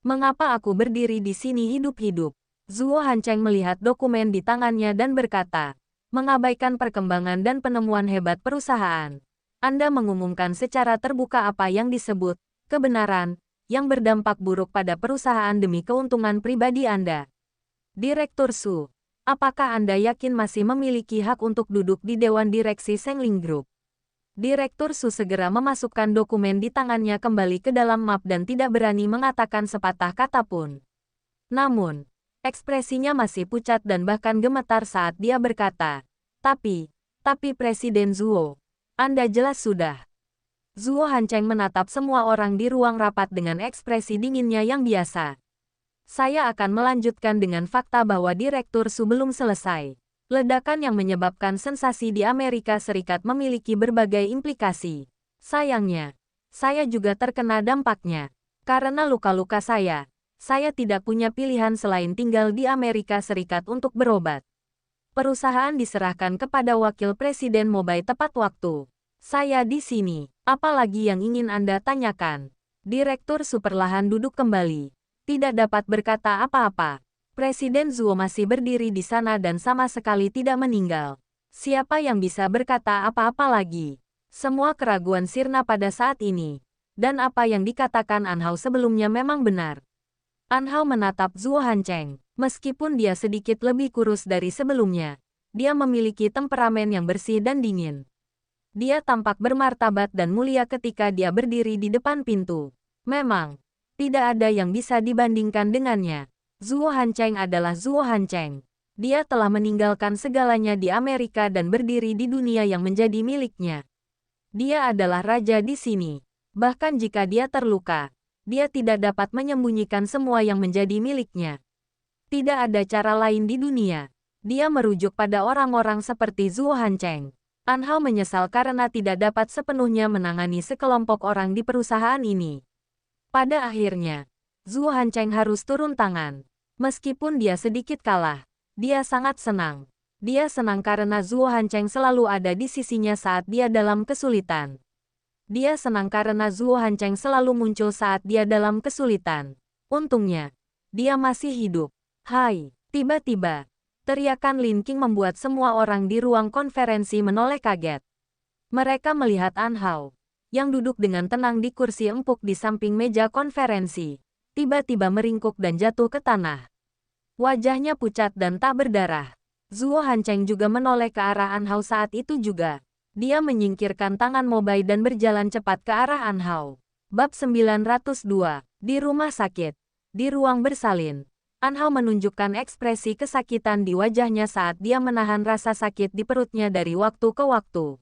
Mengapa aku berdiri di sini hidup-hidup? Zuo Hancheng melihat dokumen di tangannya dan berkata, mengabaikan perkembangan dan penemuan hebat perusahaan. Anda mengumumkan secara terbuka apa yang disebut kebenaran, yang berdampak buruk pada perusahaan demi keuntungan pribadi Anda. Direktur Su, apakah Anda yakin masih memiliki hak untuk duduk di Dewan Direksi Sengling Group? Direktur Su segera memasukkan dokumen di tangannya kembali ke dalam map dan tidak berani mengatakan sepatah kata pun. Namun, ekspresinya masih pucat dan bahkan gemetar saat dia berkata, tapi Presiden Zuo, Anda jelas sudah. Zuo Hancheng menatap semua orang di ruang rapat dengan ekspresi dinginnya yang biasa. Saya akan melanjutkan dengan fakta bahwa Direktur Su belum selesai. Ledakan yang menyebabkan sensasi di Amerika Serikat memiliki berbagai implikasi. Sayangnya, saya juga terkena dampaknya. Karena luka-luka saya tidak punya pilihan selain tinggal di Amerika Serikat untuk berobat. Perusahaan diserahkan kepada Wakil Presiden Mobai tepat waktu. Saya di sini. Apalagi yang ingin Anda tanyakan? Direktur Su perlahan duduk kembali. Tidak dapat berkata apa-apa. Presiden Zuo masih berdiri di sana dan sama sekali tidak meninggal. Siapa yang bisa berkata apa-apa lagi? Semua keraguan sirna pada saat ini. Dan apa yang dikatakan An Hao sebelumnya memang benar. An Hao menatap Zuo Hancheng. Meskipun dia sedikit lebih kurus dari sebelumnya, dia memiliki temperamen yang bersih dan dingin. Dia tampak bermartabat dan mulia ketika dia berdiri di depan pintu. Memang, tidak ada yang bisa dibandingkan dengannya. Zuo Hancheng adalah Zuo Hancheng. Dia telah meninggalkan segalanya di Amerika dan berdiri di dunia yang menjadi miliknya. Dia adalah raja di sini. Bahkan jika dia terluka, dia tidak dapat menyembunyikan semua yang menjadi miliknya. Tidak ada cara lain di dunia. Dia merujuk pada orang-orang seperti Zuo Hancheng. An Hao menyesal karena tidak dapat sepenuhnya menangani sekelompok orang di perusahaan ini. Pada akhirnya, Zuo Hancheng harus turun tangan. Meskipun dia sedikit kalah, dia sangat senang. Dia senang karena Zuo Hancheng selalu ada di sisinya saat dia dalam kesulitan. Dia senang karena Zuo Hancheng selalu muncul saat dia dalam kesulitan. Untungnya, dia masih hidup. Hai, tiba-tiba, teriakan Lin Qing membuat semua orang di ruang konferensi menoleh kaget. Mereka melihat An Hao, yang duduk dengan tenang di kursi empuk di samping meja konferensi, tiba-tiba meringkuk dan jatuh ke tanah. Wajahnya pucat dan tak berdarah. Zuo Hancheng juga menoleh ke arah An Hao saat itu juga. Dia menyingkirkan tangan Mobai dan berjalan cepat ke arah An Hao. Bab 902, di rumah sakit. Di ruang bersalin, An Hao menunjukkan ekspresi kesakitan di wajahnya saat dia menahan rasa sakit di perutnya dari waktu ke waktu.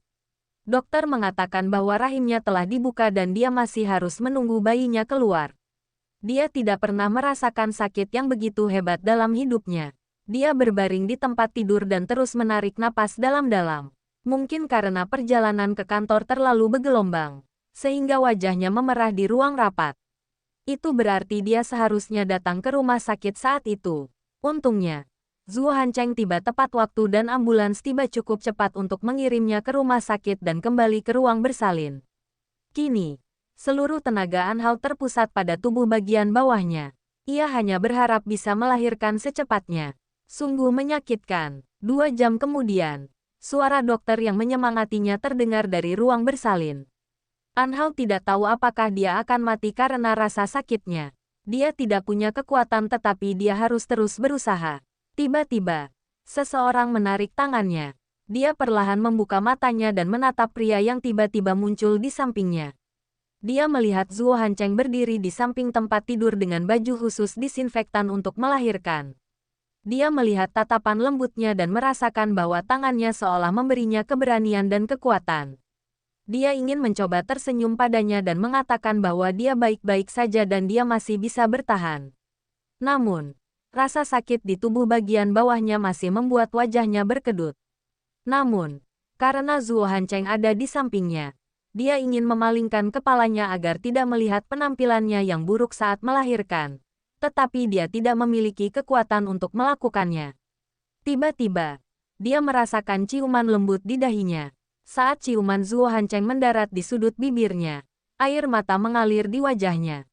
Dokter mengatakan bahwa rahimnya telah dibuka dan dia masih harus menunggu bayinya keluar. Dia tidak pernah merasakan sakit yang begitu hebat dalam hidupnya. Dia berbaring di tempat tidur dan terus menarik napas dalam-dalam. Mungkin karena perjalanan ke kantor terlalu bergelombang, sehingga wajahnya memerah di ruang rapat. Itu berarti dia seharusnya datang ke rumah sakit saat itu. Untungnya, Zuo Hancheng tiba tepat waktu dan ambulans tiba cukup cepat untuk mengirimnya ke rumah sakit dan kembali ke ruang bersalin. Kini, Seluruh tenaga Anhao terpusat pada tubuh bagian bawahnya. Ia hanya berharap bisa melahirkan secepatnya. Sungguh menyakitkan. 2 jam kemudian, suara dokter yang menyemangatinya terdengar dari ruang bersalin. Anhao tidak tahu apakah dia akan mati karena rasa sakitnya. Dia tidak punya kekuatan tetapi dia harus terus berusaha. Tiba-tiba, seseorang menarik tangannya. Dia perlahan membuka matanya dan menatap pria yang tiba-tiba muncul di sampingnya. Dia melihat Zuo Hancheng berdiri di samping tempat tidur dengan baju khusus disinfektan untuk melahirkan. Dia melihat tatapan lembutnya dan merasakan bahwa tangannya seolah memberinya keberanian dan kekuatan. Dia ingin mencoba tersenyum padanya dan mengatakan bahwa dia baik-baik saja dan dia masih bisa bertahan. Namun, rasa sakit di tubuh bagian bawahnya masih membuat wajahnya berkedut. Namun, karena Zuo Hancheng ada di sampingnya, dia ingin memalingkan kepalanya agar tidak melihat penampilannya yang buruk saat melahirkan. Tetapi dia tidak memiliki kekuatan untuk melakukannya. Tiba-tiba, dia merasakan ciuman lembut di dahinya. Saat ciuman Zuo Hancheng mendarat di sudut bibirnya, air mata mengalir di wajahnya.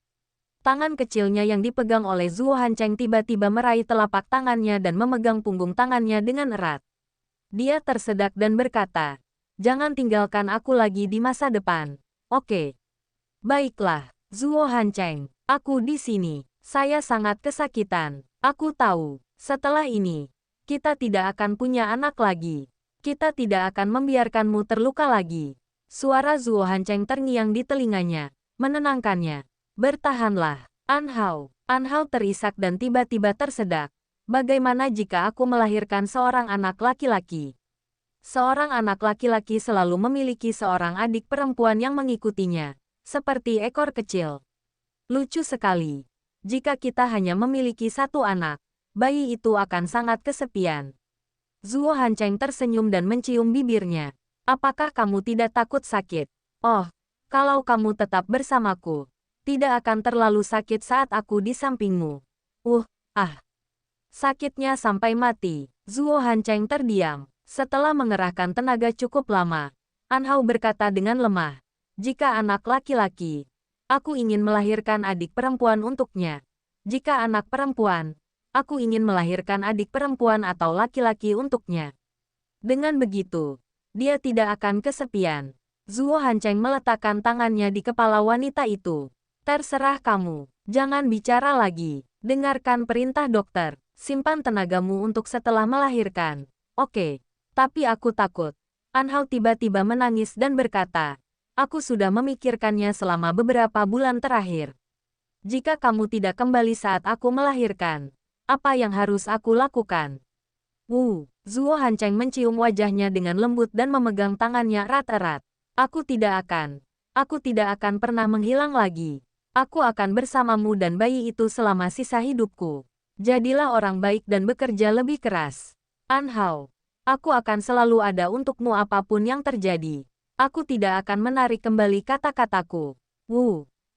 Tangan kecilnya yang dipegang oleh Zuo Hancheng tiba-tiba meraih telapak tangannya dan memegang punggung tangannya dengan erat. Dia tersedak dan berkata, "Jangan tinggalkan aku lagi di masa depan. Oke. Baiklah, Zuo Hancheng, aku di sini. Saya sangat kesakitan. Aku tahu, setelah ini, kita tidak akan punya anak lagi. Kita tidak akan membiarkanmu terluka lagi." Suara Zuo Hancheng terngiang di telinganya, menenangkannya. "Bertahanlah, Anhao." Anhao terisak dan tiba-tiba tersedak. Bagaimana jika aku melahirkan seorang anak laki-laki? Seorang anak laki-laki selalu memiliki seorang adik perempuan yang mengikutinya, seperti ekor kecil. Lucu sekali. Jika kita hanya memiliki satu anak, bayi itu akan sangat kesepian. Zuo Hancheng tersenyum dan mencium bibirnya. "Apakah kamu tidak takut sakit? Oh, kalau kamu tetap bersamaku, tidak akan terlalu sakit saat aku di sampingmu." Ah. Sakitnya sampai mati. Zuo Hancheng terdiam. Setelah mengerahkan tenaga cukup lama, Anhao berkata dengan lemah, "Jika anak laki-laki, aku ingin melahirkan adik perempuan untuknya. Jika anak perempuan, aku ingin melahirkan adik perempuan atau laki-laki untuknya." Dengan begitu, dia tidak akan kesepian. Zuo Hancheng meletakkan tangannya di kepala wanita itu. "Terserah kamu, jangan bicara lagi. Dengarkan perintah dokter. Simpan tenagamu untuk setelah melahirkan. Oke. Tapi aku takut." Anhao tiba-tiba menangis dan berkata, "Aku sudah memikirkannya selama beberapa bulan terakhir. Jika kamu tidak kembali saat aku melahirkan, apa yang harus aku lakukan?" Zuo Hancheng mencium wajahnya dengan lembut dan memegang tangannya erat-erat. Aku tidak akan pernah menghilang lagi. Aku akan bersamamu dan bayi itu selama sisa hidupku. Jadilah orang baik dan bekerja lebih keras. Anhao, aku akan selalu ada untukmu apapun yang terjadi. Aku tidak akan menarik kembali kata-kataku.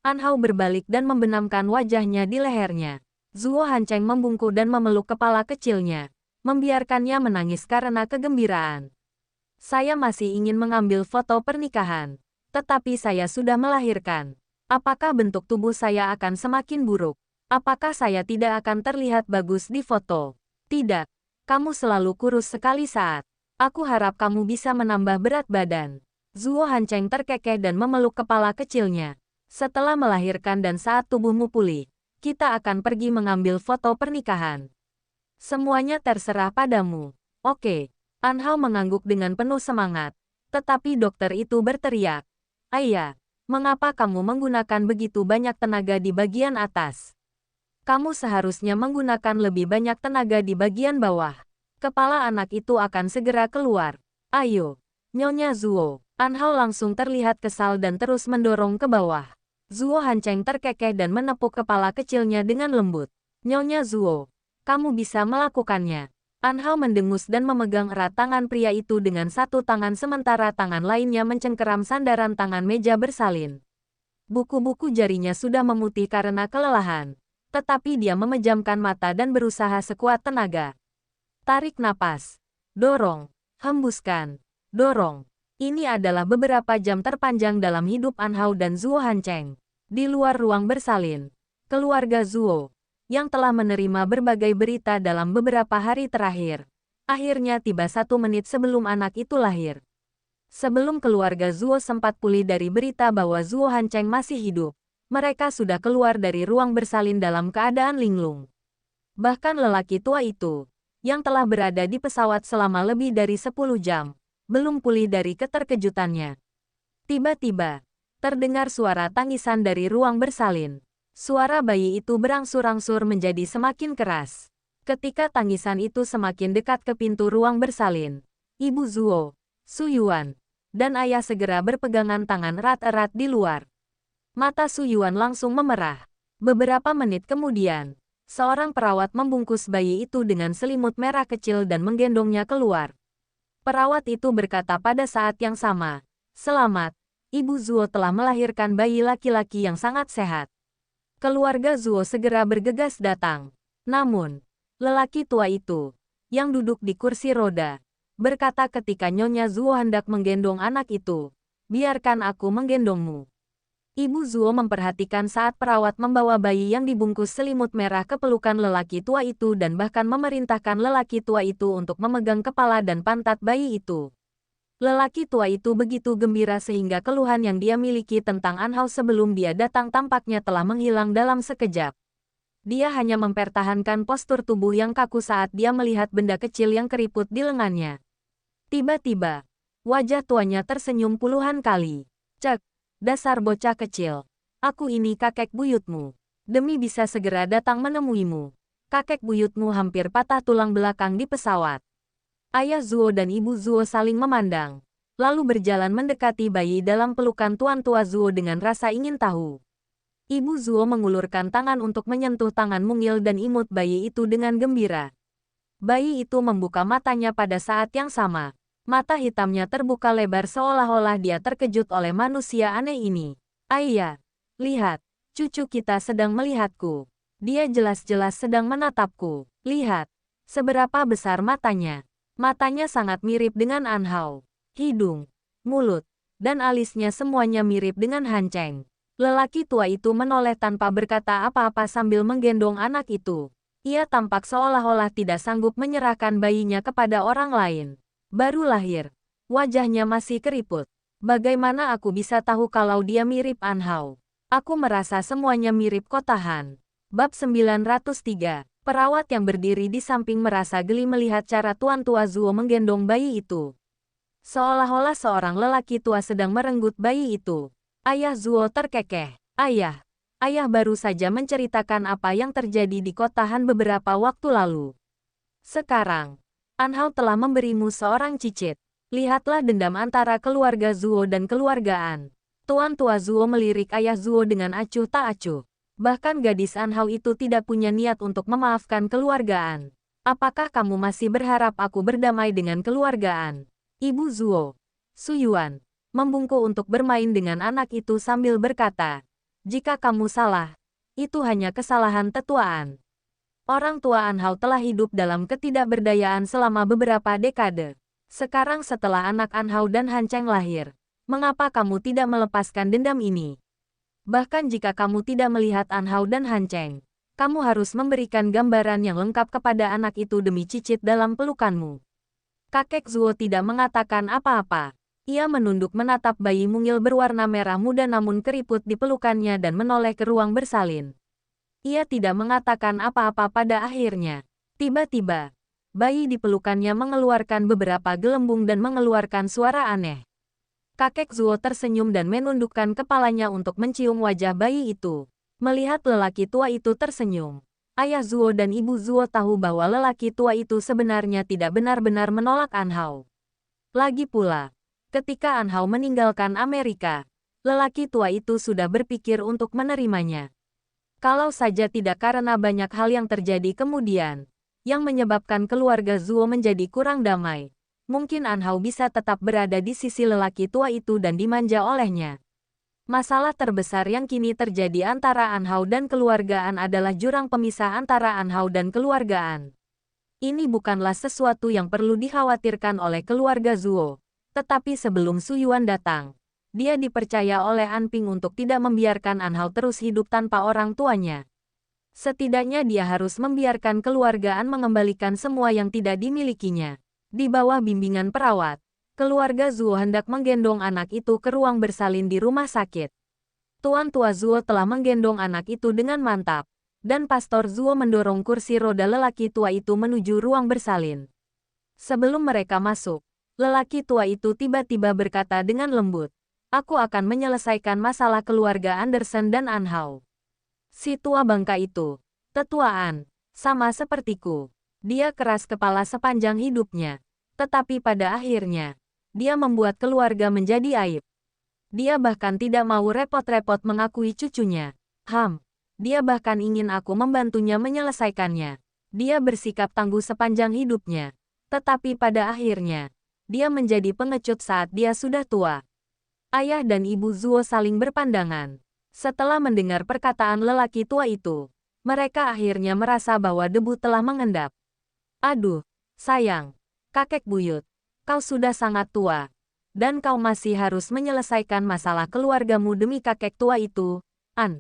Anhao berbalik dan membenamkan wajahnya di lehernya. Zuo Hancheng membungkuk dan memeluk kepala kecilnya, membiarkannya menangis karena kegembiraan. "Saya masih ingin mengambil foto pernikahan, tetapi saya sudah melahirkan. Apakah bentuk tubuh saya akan semakin buruk? Apakah saya tidak akan terlihat bagus di foto?" "Tidak. Kamu selalu kurus sekali saat. Aku harap kamu bisa menambah berat badan." Zuo Hancheng terkekeh dan memeluk kepala kecilnya. "Setelah melahirkan dan saat tubuhmu pulih, kita akan pergi mengambil foto pernikahan. Semuanya terserah padamu." "Oke." Anhao mengangguk dengan penuh semangat. Tetapi dokter itu berteriak, "Ayah, mengapa kamu menggunakan begitu banyak tenaga di bagian atas? Kamu seharusnya menggunakan lebih banyak tenaga di bagian bawah. Kepala anak itu akan segera keluar. Ayo, Nyonya Zuo." Anhao langsung terlihat kesal dan terus mendorong ke bawah. Zuo Hancheng terkekeh dan menepuk kepala kecilnya dengan lembut. "Nyonya Zuo, kamu bisa melakukannya." Anhao mendengus dan memegang erat tangan pria itu dengan satu tangan sementara tangan lainnya mencengkeram sandaran tangan meja bersalin. Buku-buku jarinya sudah memutih karena kelelahan. Tetapi dia memejamkan mata dan berusaha sekuat tenaga. Tarik napas. Dorong. Hembuskan. Dorong. Ini adalah beberapa jam terpanjang dalam hidup An Hao dan Zuo Hancheng. Di luar ruang bersalin, keluarga Zuo, yang telah menerima berbagai berita dalam beberapa hari terakhir, akhirnya tiba 1 menit sebelum anak itu lahir. Sebelum keluarga Zuo sempat pulih dari berita bahwa Zuo Hancheng masih hidup, mereka sudah keluar dari ruang bersalin dalam keadaan linglung. Bahkan lelaki tua itu, yang telah berada di pesawat selama lebih dari 10 jam, belum pulih dari keterkejutannya. Tiba-tiba, terdengar suara tangisan dari ruang bersalin. Suara bayi itu berangsur-angsur menjadi semakin keras. Ketika tangisan itu semakin dekat ke pintu ruang bersalin, Ibu Zuo, Su Yuan, dan ayah segera berpegangan tangan erat-erat di luar. Mata Su Yuan langsung memerah. Beberapa menit kemudian, seorang perawat membungkus bayi itu dengan selimut merah kecil dan menggendongnya keluar. Perawat itu berkata pada saat yang sama, "Selamat, Ibu Zuo telah melahirkan bayi laki-laki yang sangat sehat." Keluarga Zuo segera bergegas datang. Namun, lelaki tua itu, yang duduk di kursi roda, berkata ketika Nyonya Zuo hendak menggendong anak itu, "Biarkan aku menggendongmu." Ibu Zuo memperhatikan saat perawat membawa bayi yang dibungkus selimut merah ke pelukan lelaki tua itu dan bahkan memerintahkan lelaki tua itu untuk memegang kepala dan pantat bayi itu. Lelaki tua itu begitu gembira sehingga keluhan yang dia miliki tentang An Hao sebelum dia datang tampaknya telah menghilang dalam sekejap. Dia hanya mempertahankan postur tubuh yang kaku saat dia melihat benda kecil yang keriput di lengannya. Tiba-tiba, wajah tuanya tersenyum puluhan kali. "Cek, dasar bocah kecil. Aku ini kakek buyutmu. Demi bisa segera datang menemuimu. Kakek buyutmu hampir patah tulang belakang di pesawat." Ayah Zuo dan Ibu Zuo saling memandang, lalu berjalan mendekati bayi dalam pelukan tuan tua Zuo dengan rasa ingin tahu. Ibu Zuo mengulurkan tangan untuk menyentuh tangan mungil dan imut bayi itu dengan gembira. Bayi itu membuka matanya pada saat yang sama. Mata hitamnya terbuka lebar seolah-olah dia terkejut oleh manusia aneh ini. "Ayah, lihat, cucu kita sedang melihatku. Dia jelas-jelas sedang menatapku. Lihat, seberapa besar matanya." Matanya sangat mirip dengan An Hao. Hidung, mulut, dan alisnya semuanya mirip dengan Hancheng. Lelaki tua itu menoleh tanpa berkata apa-apa sambil menggendong anak itu. Ia tampak seolah-olah tidak sanggup menyerahkan bayinya kepada orang lain. Baru lahir, wajahnya masih keriput. Bagaimana aku bisa tahu kalau dia mirip An Hao? Aku merasa semuanya mirip Kotahan. Bab 903. Perawat yang berdiri di samping merasa geli melihat cara Tuan Tua Zuo menggendong bayi itu. Seolah-olah seorang lelaki tua sedang merenggut bayi itu. Ayah Zuo terkekeh. Ayah baru saja menceritakan apa yang terjadi di Kotahan beberapa waktu lalu. Sekarang, An Hao telah memberimu seorang cicit. Lihatlah dendam antara keluarga Zuo dan keluarga An. Tuan Tua Zuo melirik ayah Zuo dengan acuh tak acuh. Bahkan gadis An Hao itu tidak punya niat untuk memaafkan keluarga An. Apakah kamu masih berharap aku berdamai dengan keluarga An? Ibu Zuo, Su Yuan, membungkuk untuk bermain dengan anak itu sambil berkata, "Jika kamu salah, itu hanya kesalahan tetuaan." Orang tua An Hao telah hidup dalam ketidakberdayaan selama beberapa dekade. Sekarang setelah anak An Hao dan Hancheng lahir, mengapa kamu tidak melepaskan dendam ini? Bahkan jika kamu tidak melihat An Hao dan Hancheng, kamu harus memberikan gambaran yang lengkap kepada anak itu demi cicit dalam pelukanmu. Kakek Zuo tidak mengatakan apa-apa. Ia menunduk menatap bayi mungil berwarna merah muda namun keriput di pelukannya dan menoleh ke ruang bersalin. Ia tidak mengatakan apa-apa pada akhirnya. Tiba-tiba, bayi di pelukannya mengeluarkan beberapa gelembung dan mengeluarkan suara aneh. Kakek Zuo tersenyum dan menundukkan kepalanya untuk mencium wajah bayi itu. Melihat lelaki tua itu tersenyum, ayah Zuo dan ibu Zuo tahu bahwa lelaki tua itu sebenarnya tidak benar-benar menolak An Hao. Lagi pula, ketika An Hao meninggalkan Amerika, lelaki tua itu sudah berpikir untuk menerimanya. Kalau saja tidak karena banyak hal yang terjadi kemudian, yang menyebabkan keluarga Zuo menjadi kurang damai, mungkin An Hao bisa tetap berada di sisi lelaki tua itu dan dimanja olehnya. Masalah terbesar yang kini terjadi antara An Hao dan keluarga An adalah jurang pemisah antara An Hao dan keluarga An. Ini bukanlah sesuatu yang perlu dikhawatirkan oleh keluarga Zuo. Tetapi sebelum Su Yuan datang, dia dipercaya oleh An Ping untuk tidak membiarkan An Hao terus hidup tanpa orang tuanya. Setidaknya dia harus membiarkan keluarga An mengembalikan semua yang tidak dimilikinya. Di bawah bimbingan perawat, keluarga Zuo hendak menggendong anak itu ke ruang bersalin di rumah sakit. Tuan tua Zuo telah menggendong anak itu dengan mantap, dan Pastor Zuo mendorong kursi roda lelaki tua itu menuju ruang bersalin. Sebelum mereka masuk, lelaki tua itu tiba-tiba berkata dengan lembut, "Aku akan menyelesaikan masalah keluarga Anderson dan An Hao." Si tua bangka itu, tetuaan, sama sepertiku. Dia keras kepala sepanjang hidupnya, tetapi pada akhirnya, dia membuat keluarga menjadi aib. Dia bahkan tidak mau repot-repot mengakui cucunya. Dia bahkan ingin aku membantunya menyelesaikannya. Dia bersikap tangguh sepanjang hidupnya. Tetapi pada akhirnya, dia menjadi pengecut saat dia sudah tua. Ayah dan ibu Zuo saling berpandangan. Setelah mendengar perkataan lelaki tua itu, mereka akhirnya merasa bahwa debu telah mengendap. Aduh, sayang, kakek buyut, kau sudah sangat tua. Dan kau masih harus menyelesaikan masalah keluargamu demi kakek tua itu, An.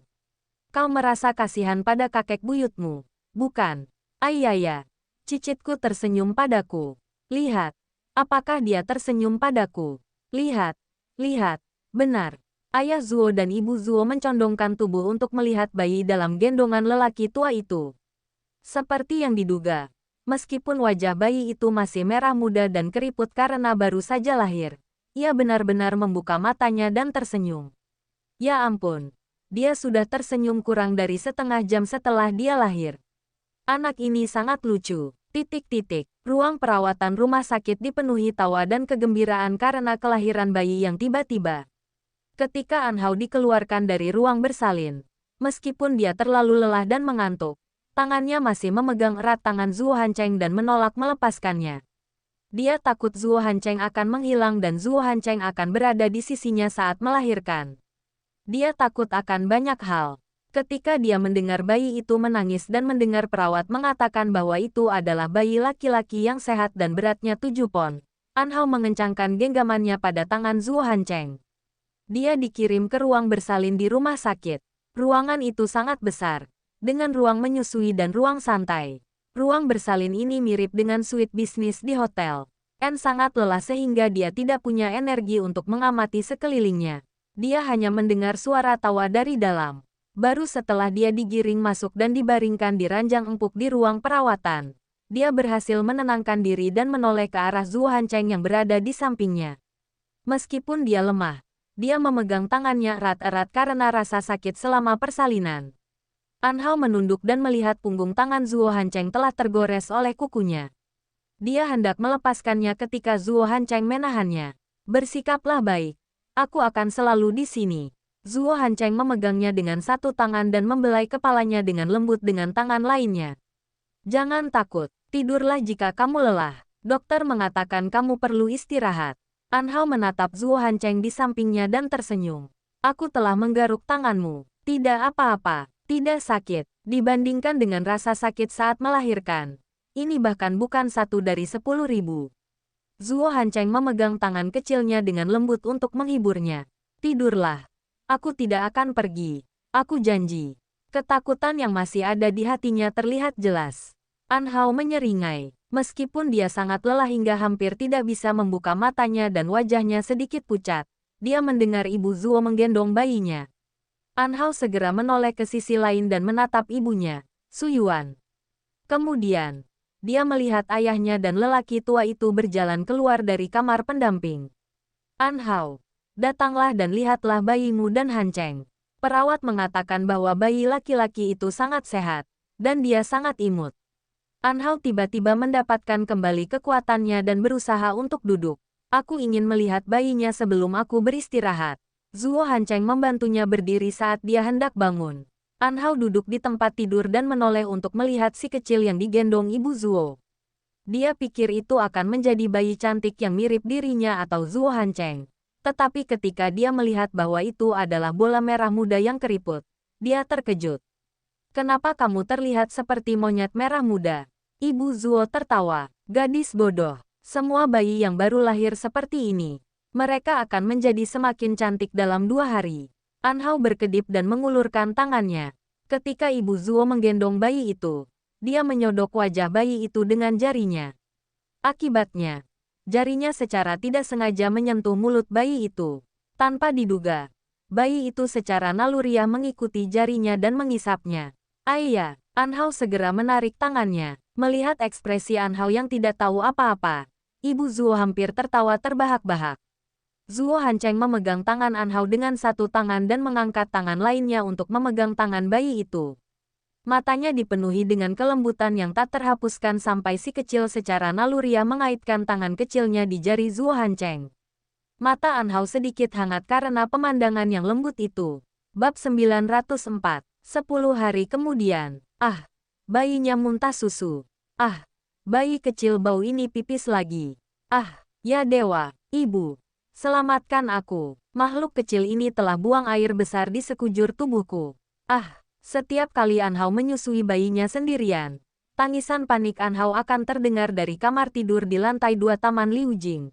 Kau merasa kasihan pada kakek buyutmu, bukan? Ayaya. Cicitku tersenyum padaku. Lihat. Apakah dia tersenyum padaku? Lihat. Lihat. Benar. Ayah Zuo dan ibu Zuo mencondongkan tubuh untuk melihat bayi dalam gendongan lelaki tua itu. Seperti yang diduga, meskipun wajah bayi itu masih merah muda dan keriput karena baru saja lahir, ia benar-benar membuka matanya dan tersenyum. Ya ampun. Dia sudah tersenyum kurang dari setengah jam setelah dia lahir. Anak ini sangat lucu. Ruang perawatan rumah sakit dipenuhi tawa dan kegembiraan karena kelahiran bayi yang tiba-tiba. Ketika An Hao dikeluarkan dari ruang bersalin, meskipun dia terlalu lelah dan mengantuk, tangannya masih memegang erat tangan Zuo Hancheng dan menolak melepaskannya. Dia takut Zuo Hancheng akan menghilang dan Zuo Hancheng akan berada di sisinya saat melahirkan. Dia takut akan banyak hal. Ketika dia mendengar bayi itu menangis dan mendengar perawat mengatakan bahwa itu adalah bayi laki-laki yang sehat dan beratnya 7 pon, An Hao mengencangkan genggamannya pada tangan Zuo Hancheng. Dia dikirim ke ruang bersalin di rumah sakit. Ruangan itu sangat besar, dengan ruang menyusui dan ruang santai. Ruang bersalin ini mirip dengan suite bisnis di hotel. N sangat lelah sehingga dia tidak punya energi untuk mengamati sekelilingnya. Dia hanya mendengar suara tawa dari dalam. Baru setelah dia digiring masuk dan dibaringkan di ranjang empuk di ruang perawatan, dia berhasil menenangkan diri dan menoleh ke arah Zuo Hancheng yang berada di sampingnya. Meskipun dia lemah, dia memegang tangannya erat-erat karena rasa sakit selama persalinan. An Hao menunduk dan melihat punggung tangan Zuo Hancheng telah tergores oleh kukunya. Dia hendak melepaskannya ketika Zuo Hancheng menahannya. Bersikaplah baik. Aku akan selalu di sini. Zuo Hancheng memegangnya dengan satu tangan dan membelai kepalanya dengan lembut dengan tangan lainnya. Jangan takut, tidurlah jika kamu lelah. Dokter mengatakan kamu perlu istirahat. An Hao menatap Zuo Hancheng di sampingnya dan tersenyum. Aku telah menggaruk tanganmu. Tidak apa-apa, tidak sakit, dibandingkan dengan rasa sakit saat melahirkan. Ini bahkan bukan 1 dari 10.000. Zuo Hancheng memegang tangan kecilnya dengan lembut untuk menghiburnya. Tidurlah. Aku tidak akan pergi. Aku janji. Ketakutan yang masih ada di hatinya terlihat jelas. An Hao menyeringai. Meskipun dia sangat lelah hingga hampir tidak bisa membuka matanya dan wajahnya sedikit pucat, dia mendengar ibu Zuo menggendong bayinya. An Hao segera menoleh ke sisi lain dan menatap ibunya, Su Yuan. Kemudian, dia melihat ayahnya dan lelaki tua itu berjalan keluar dari kamar pendamping. An Hao. Datanglah dan lihatlah bayimu dan Hancheng. Perawat mengatakan bahwa bayi laki-laki itu sangat sehat, dan dia sangat imut. An Hao tiba-tiba mendapatkan kembali kekuatannya dan berusaha untuk duduk. Aku ingin melihat bayinya sebelum aku beristirahat. Zuo Hancheng membantunya berdiri saat dia hendak bangun. An Hao duduk di tempat tidur dan menoleh untuk melihat si kecil yang digendong ibu Zuo. Dia pikir itu akan menjadi bayi cantik yang mirip dirinya atau Zuo Hancheng. Tetapi ketika dia melihat bahwa itu adalah bola merah muda yang keriput, dia terkejut. Kenapa kamu terlihat seperti monyet merah muda? Ibu Zuo tertawa. Gadis bodoh. Semua bayi yang baru lahir seperti ini. Mereka akan menjadi semakin cantik dalam 2 hari. Anhao berkedip dan mengulurkan tangannya. Ketika Ibu Zuo menggendong bayi itu, dia menyodok wajah bayi itu dengan jarinya. Akibatnya, jarinya secara tidak sengaja menyentuh mulut bayi itu. Tanpa diduga, bayi itu secara naluriah mengikuti jarinya dan mengisapnya. Ayah, Anhao segera menarik tangannya. Melihat ekspresi Anhao yang tidak tahu apa-apa, Ibu Zuo hampir tertawa terbahak-bahak. Zuo Hancheng memegang tangan Anhao dengan satu tangan dan mengangkat tangan lainnya untuk memegang tangan bayi itu. Matanya dipenuhi dengan kelembutan yang tak terhapuskan sampai si kecil secara naluriah mengaitkan tangan kecilnya di jari Zuo Hancheng. Mata Anhao sedikit hangat karena pemandangan yang lembut itu. Bab 904. 10 hari kemudian. Ah, bayinya muntah susu. Ah, bayi kecil bau ini pipis lagi. Ah, ya dewa, ibu. Selamatkan aku. Makhluk kecil ini telah buang air besar di sekujur tubuhku. Ah, setiap kali Anhao menyusui bayinya sendirian, tangisan panik Anhao akan terdengar dari kamar tidur di lantai 2 Taman Liujing.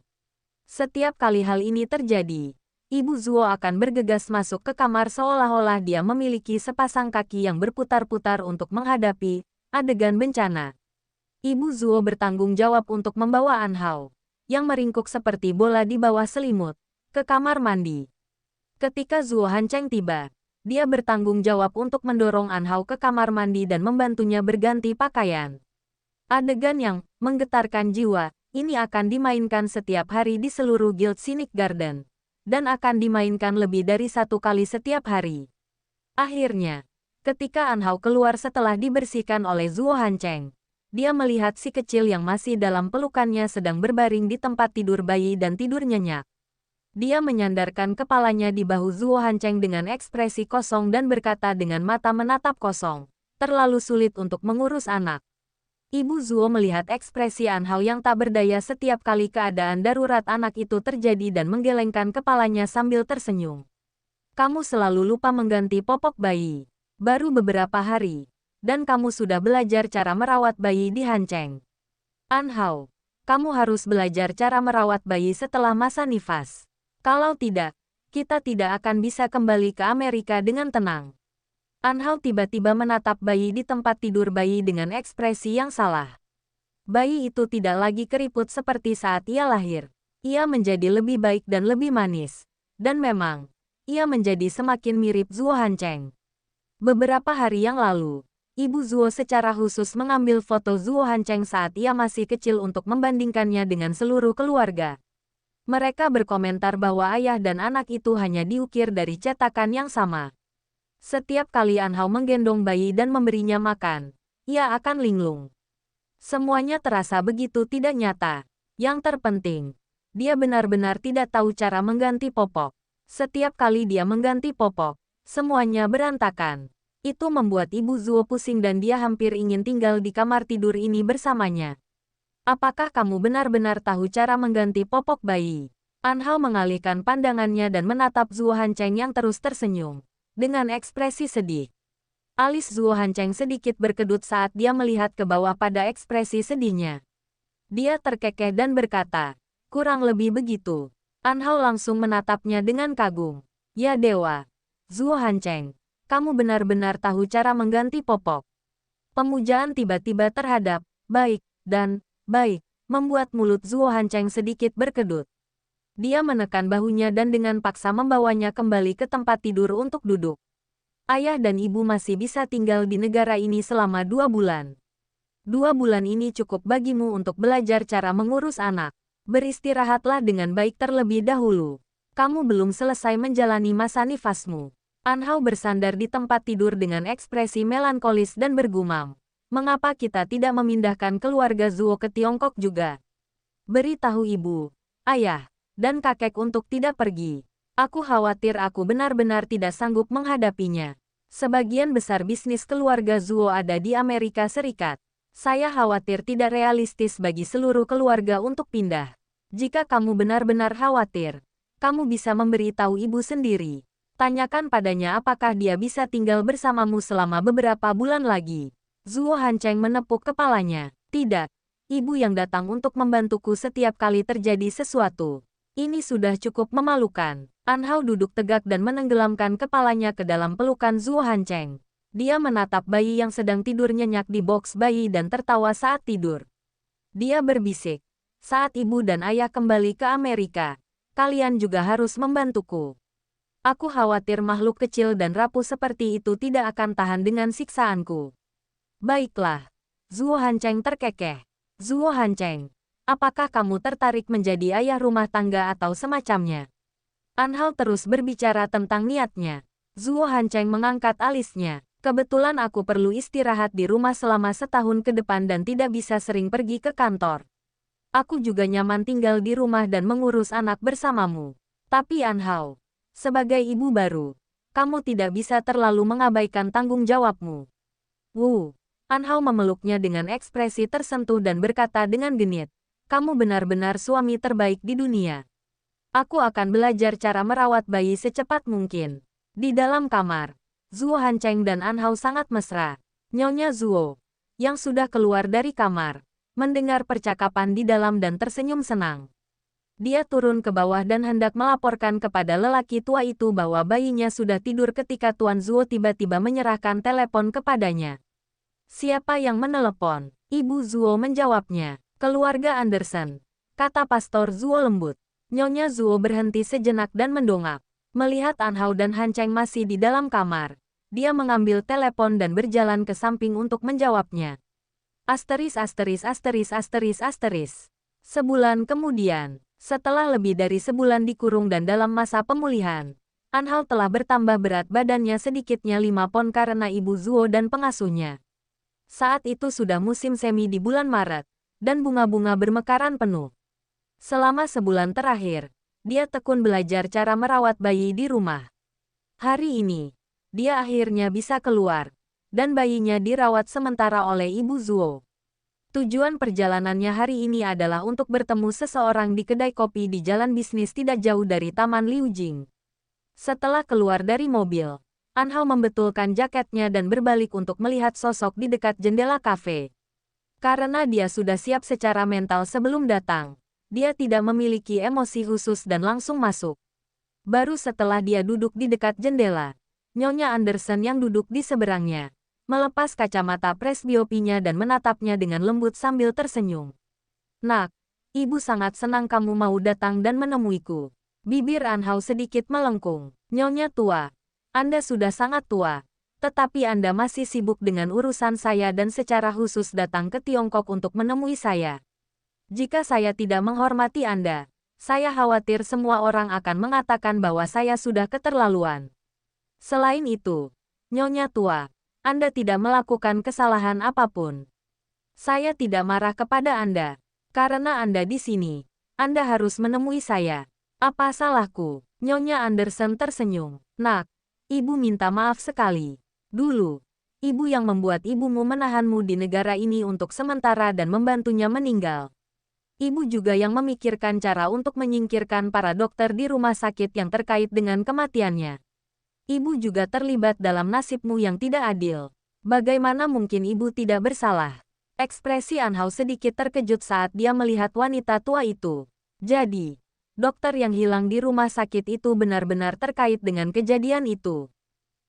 Setiap kali hal ini terjadi, Ibu Zuo akan bergegas masuk ke kamar seolah-olah dia memiliki sepasang kaki yang berputar-putar untuk menghadapi adegan bencana. Ibu Zuo bertanggung jawab untuk membawa Anhao, yang meringkuk seperti bola di bawah selimut, ke kamar mandi. Ketika Zuo Hancheng tiba, dia bertanggung jawab untuk mendorong Anhao ke kamar mandi dan membantunya berganti pakaian. Adegan yang menggetarkan jiwa ini akan dimainkan setiap hari di seluruh Guild Scenic Garden, dan akan dimainkan lebih dari 1 kali setiap hari. Akhirnya, ketika Anhao keluar setelah dibersihkan oleh Zuo Hancheng, dia melihat si kecil yang masih dalam pelukannya sedang berbaring di tempat tidur bayi dan tidur nyenyak. Dia menyandarkan kepalanya di bahu Zuo Hancheng dengan ekspresi kosong dan berkata dengan mata menatap kosong, "Terlalu sulit untuk mengurus anak." Ibu Zuo melihat ekspresi Anhao yang tak berdaya setiap kali keadaan darurat anak itu terjadi dan menggelengkan kepalanya sambil tersenyum. "Kamu selalu lupa mengganti popok bayi. Baru beberapa hari, dan kamu sudah belajar cara merawat bayi di Hancheng. Anhao, kamu harus belajar cara merawat bayi setelah masa nifas. Kalau tidak, kita tidak akan bisa kembali ke Amerika dengan tenang." Anhao tiba-tiba menatap bayi di tempat tidur bayi dengan ekspresi yang salah. Bayi itu tidak lagi keriput seperti saat ia lahir. Ia menjadi lebih baik dan lebih manis. Dan memang, ia menjadi semakin mirip Zuo Hancheng. Beberapa hari yang lalu, Ibu Zuo secara khusus mengambil foto Zuo Hancheng saat ia masih kecil untuk membandingkannya dengan seluruh keluarga. Mereka berkomentar bahwa ayah dan anak itu hanya diukir dari cetakan yang sama. Setiap kali Anhao menggendong bayi dan memberinya makan, ia akan linglung. Semuanya terasa begitu tidak nyata. Yang terpenting, dia benar-benar tidak tahu cara mengganti popok. Setiap kali dia mengganti popok, semuanya berantakan. Itu membuat Ibu Zuo pusing dan dia hampir ingin tinggal di kamar tidur ini bersamanya. "Apakah kamu benar-benar tahu cara mengganti popok bayi?" Anhao mengalihkan pandangannya dan menatap Zuo Hancheng yang terus tersenyum. Dengan ekspresi sedih. Alis Zuo Hancheng sedikit berkedut saat dia melihat ke bawah pada ekspresi sedihnya. Dia terkekeh dan berkata, "Kurang lebih begitu." Anhao langsung menatapnya dengan kagum. "Ya dewa, Zuo Hancheng, kamu benar-benar tahu cara mengganti popok." Pemujaan tiba-tiba terhadap "baik" dan "baik" membuat mulut Zuo Hancheng sedikit berkedut. Dia menekan bahunya dan dengan paksa membawanya kembali ke tempat tidur untuk duduk. "Ayah dan ibu masih bisa tinggal di negara ini selama 2 bulan. 2 bulan ini cukup bagimu untuk belajar cara mengurus anak. Beristirahatlah dengan baik terlebih dahulu. Kamu belum selesai menjalani masa nifasmu." Anhao bersandar di tempat tidur dengan ekspresi melankolis dan bergumam, "Mengapa kita tidak memindahkan keluarga Zuo ke Tiongkok juga? Beritahu ibu, ayah, dan kakek untuk tidak pergi. Aku khawatir aku benar-benar tidak sanggup menghadapinya. Sebagian besar bisnis keluarga Zuo ada di Amerika Serikat. Saya khawatir tidak realistis bagi seluruh keluarga untuk pindah. Jika kamu benar-benar khawatir, kamu bisa memberitahu ibu sendiri. Tanyakan padanya apakah dia bisa tinggal bersamamu selama beberapa bulan lagi." Zuo Hancheng menepuk kepalanya. "Tidak, Ibu yang datang untuk membantuku setiap kali terjadi sesuatu. Ini sudah cukup memalukan. An Hao duduk tegak dan menenggelamkan kepalanya ke dalam pelukan Zuo Hancheng. Dia menatap bayi yang sedang tidur nyenyak di box bayi dan tertawa saat tidur. Dia berbisik, "Saat ibu dan ayah kembali ke Amerika, kalian juga harus membantuku. Aku khawatir makhluk kecil dan rapuh seperti itu tidak akan tahan dengan siksaanku." "Baiklah." Zuo Hancheng terkekeh. "Zuo Hancheng, apakah kamu tertarik menjadi ayah rumah tangga atau semacamnya?" An Hao terus berbicara tentang niatnya. Zuo Hancheng mengangkat alisnya. "Kebetulan aku perlu istirahat di rumah selama setahun ke depan dan tidak bisa sering pergi ke kantor. Aku juga nyaman tinggal di rumah dan mengurus anak bersamamu. Tapi An Hao, sebagai ibu baru, kamu tidak bisa terlalu mengabaikan tanggung jawabmu." "Wu." An Hao memeluknya dengan ekspresi tersentuh dan berkata dengan genit, "Kamu benar-benar suami terbaik di dunia. Aku akan belajar cara merawat bayi secepat mungkin." Di dalam kamar, Zuo Hancheng dan An Hao sangat mesra. Nyonya Zuo, yang sudah keluar dari kamar, mendengar percakapan di dalam dan tersenyum senang. Dia turun ke bawah dan hendak melaporkan kepada lelaki tua itu bahwa bayinya sudah tidur ketika Tuan Zuo tiba-tiba menyerahkan telepon kepadanya. "Siapa yang menelepon?" Ibu Zuo menjawabnya. "Keluarga Anderson," kata Pastor Zuo lembut. Nyonya Zuo berhenti sejenak dan mendongak. Melihat An Hao dan Hancheng masih di dalam kamar, dia mengambil telepon dan berjalan ke samping untuk menjawabnya. Sebulan kemudian, setelah lebih dari sebulan dikurung dan dalam masa pemulihan, An Hao telah bertambah berat badannya sedikitnya 5 pon karena ibu Zuo dan pengasuhnya. Saat itu sudah musim semi di bulan Maret, dan bunga-bunga bermekaran penuh. Selama sebulan terakhir, dia tekun belajar cara merawat bayi di rumah. Hari ini, dia akhirnya bisa keluar, dan bayinya dirawat sementara oleh Ibu Zuo. Tujuan perjalanannya hari ini adalah untuk bertemu seseorang di kedai kopi di jalan bisnis tidak jauh dari Taman Liujing. Setelah keluar dari mobil, An Hao membetulkan jaketnya dan berbalik untuk melihat sosok di dekat jendela kafe. Karena dia sudah siap secara mental sebelum datang, dia tidak memiliki emosi khusus dan langsung masuk. Baru setelah dia duduk di dekat jendela, Nyonya Anderson yang duduk di seberangnya melepas kacamata presbiopinya dan menatapnya dengan lembut sambil tersenyum. "Nak, ibu sangat senang kamu mau datang dan menemuiku." Bibir An Hao sedikit melengkung. "Nyonya tua, Anda sudah sangat tua, tetapi Anda masih sibuk dengan urusan saya dan secara khusus datang ke Tiongkok untuk menemui saya. Jika saya tidak menghormati Anda, saya khawatir semua orang akan mengatakan bahwa saya sudah keterlaluan. Selain itu, Nyonya tua, Anda tidak melakukan kesalahan apapun. Saya tidak marah kepada Anda. Karena Anda di sini, Anda harus menemui saya. Apa salahku?" Nyonya Anderson tersenyum. "Nak, ibu minta maaf sekali. Dulu, ibu yang membuat ibumu menahanmu di negara ini untuk sementara dan membantunya meninggal. Ibu juga yang memikirkan cara untuk menyingkirkan para dokter di rumah sakit yang terkait dengan kematiannya. Ibu juga terlibat dalam nasibmu yang tidak adil. Bagaimana mungkin ibu tidak bersalah?" Ekspresi An Hao sedikit terkejut saat dia melihat wanita tua itu. Jadi, dokter yang hilang di rumah sakit itu benar-benar terkait dengan kejadian itu.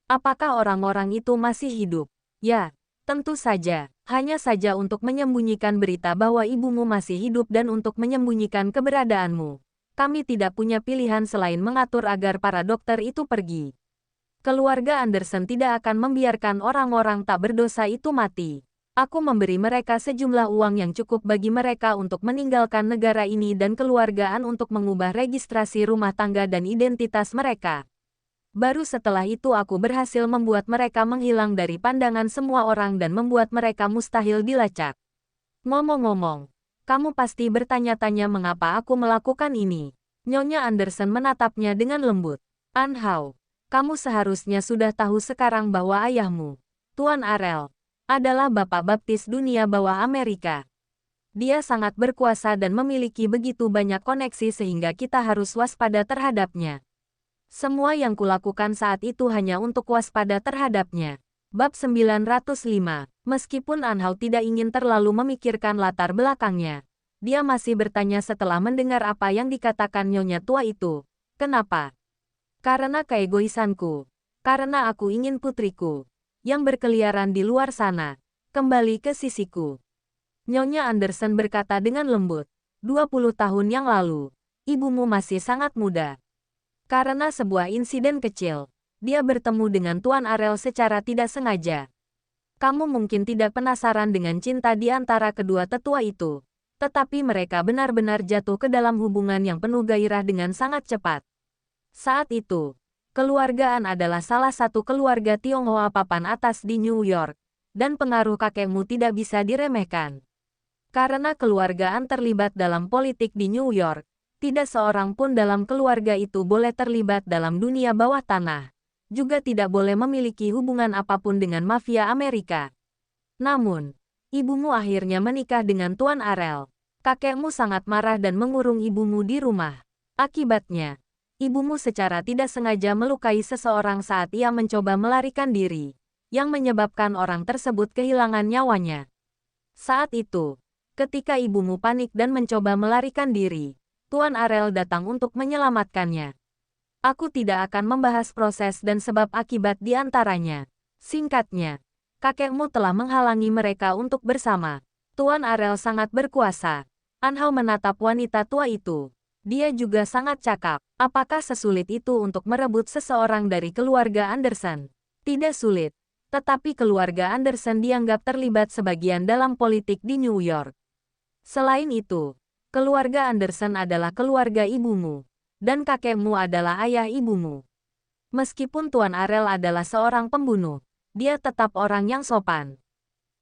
Apakah orang-orang itu masih hidup? Ya, tentu saja. Hanya saja untuk menyembunyikan berita bahwa ibumu masih hidup dan untuk menyembunyikan keberadaanmu. Kami tidak punya pilihan selain mengatur agar para dokter itu pergi. Keluarga Anderson tidak akan membiarkan orang-orang tak berdosa itu mati. Aku memberi mereka sejumlah uang yang cukup bagi mereka untuk meninggalkan negara ini dan keluargaan untuk mengubah registrasi rumah tangga dan identitas mereka. Baru setelah itu aku berhasil membuat mereka menghilang dari pandangan semua orang dan membuat mereka mustahil dilacak. Ngomong-ngomong, kamu pasti bertanya-tanya mengapa aku melakukan ini." Nyonya Anderson menatapnya dengan lembut. "An Hao, kamu seharusnya sudah tahu sekarang bahwa ayahmu, Tuan Arel, adalah Bapak Baptis dunia bawah Amerika. Dia sangat berkuasa dan memiliki begitu banyak koneksi sehingga kita harus waspada terhadapnya. Semua yang kulakukan saat itu hanya untuk waspada terhadapnya. Bab 905. Meskipun Anhao tidak ingin terlalu memikirkan latar belakangnya, dia masih bertanya setelah mendengar apa yang dikatakan nyonya tua itu. Kenapa? Karena keegoisanku. Karena aku ingin putriku, yang berkeliaran di luar sana, kembali ke sisiku. Nyonya Anderson berkata dengan lembut. 20 tahun yang lalu, ibumu masih sangat muda. Karena sebuah insiden kecil, dia bertemu dengan Tuan Arel secara tidak sengaja. Kamu mungkin tidak penasaran dengan cinta di antara kedua tetua itu, tetapi mereka benar-benar jatuh ke dalam hubungan yang penuh gairah dengan sangat cepat. Saat itu, keluarga An adalah salah satu keluarga Tionghoa papan atas di New York, dan pengaruh kakekmu tidak bisa diremehkan. Karena keluarga An terlibat dalam politik di New York, tidak seorang pun dalam keluarga itu boleh terlibat dalam dunia bawah tanah. Juga tidak boleh memiliki hubungan apapun dengan mafia Amerika. Namun, ibumu akhirnya menikah dengan Tuan Arel. Kakekmu sangat marah dan mengurung ibumu di rumah. Akibatnya, ibumu secara tidak sengaja melukai seseorang saat ia mencoba melarikan diri, yang menyebabkan orang tersebut kehilangan nyawanya. Saat itu, ketika ibumu panik dan mencoba melarikan diri, Tuan Arel datang untuk menyelamatkannya. Aku tidak akan membahas proses dan sebab akibat di antaranya. Singkatnya, kakekmu telah menghalangi mereka untuk bersama. Tuan Arel sangat berkuasa. Anhao menatap wanita tua itu. Dia juga sangat cakap. Apakah sesulit itu untuk merebut seseorang dari keluarga Anderson? Tidak sulit. Tetapi keluarga Anderson dianggap terlibat sebagian dalam politik di New York. Selain itu, keluarga Anderson adalah keluarga ibumu. Dan kakekmu adalah ayah ibumu. Meskipun Tuan Arel adalah seorang pembunuh, dia tetap orang yang sopan.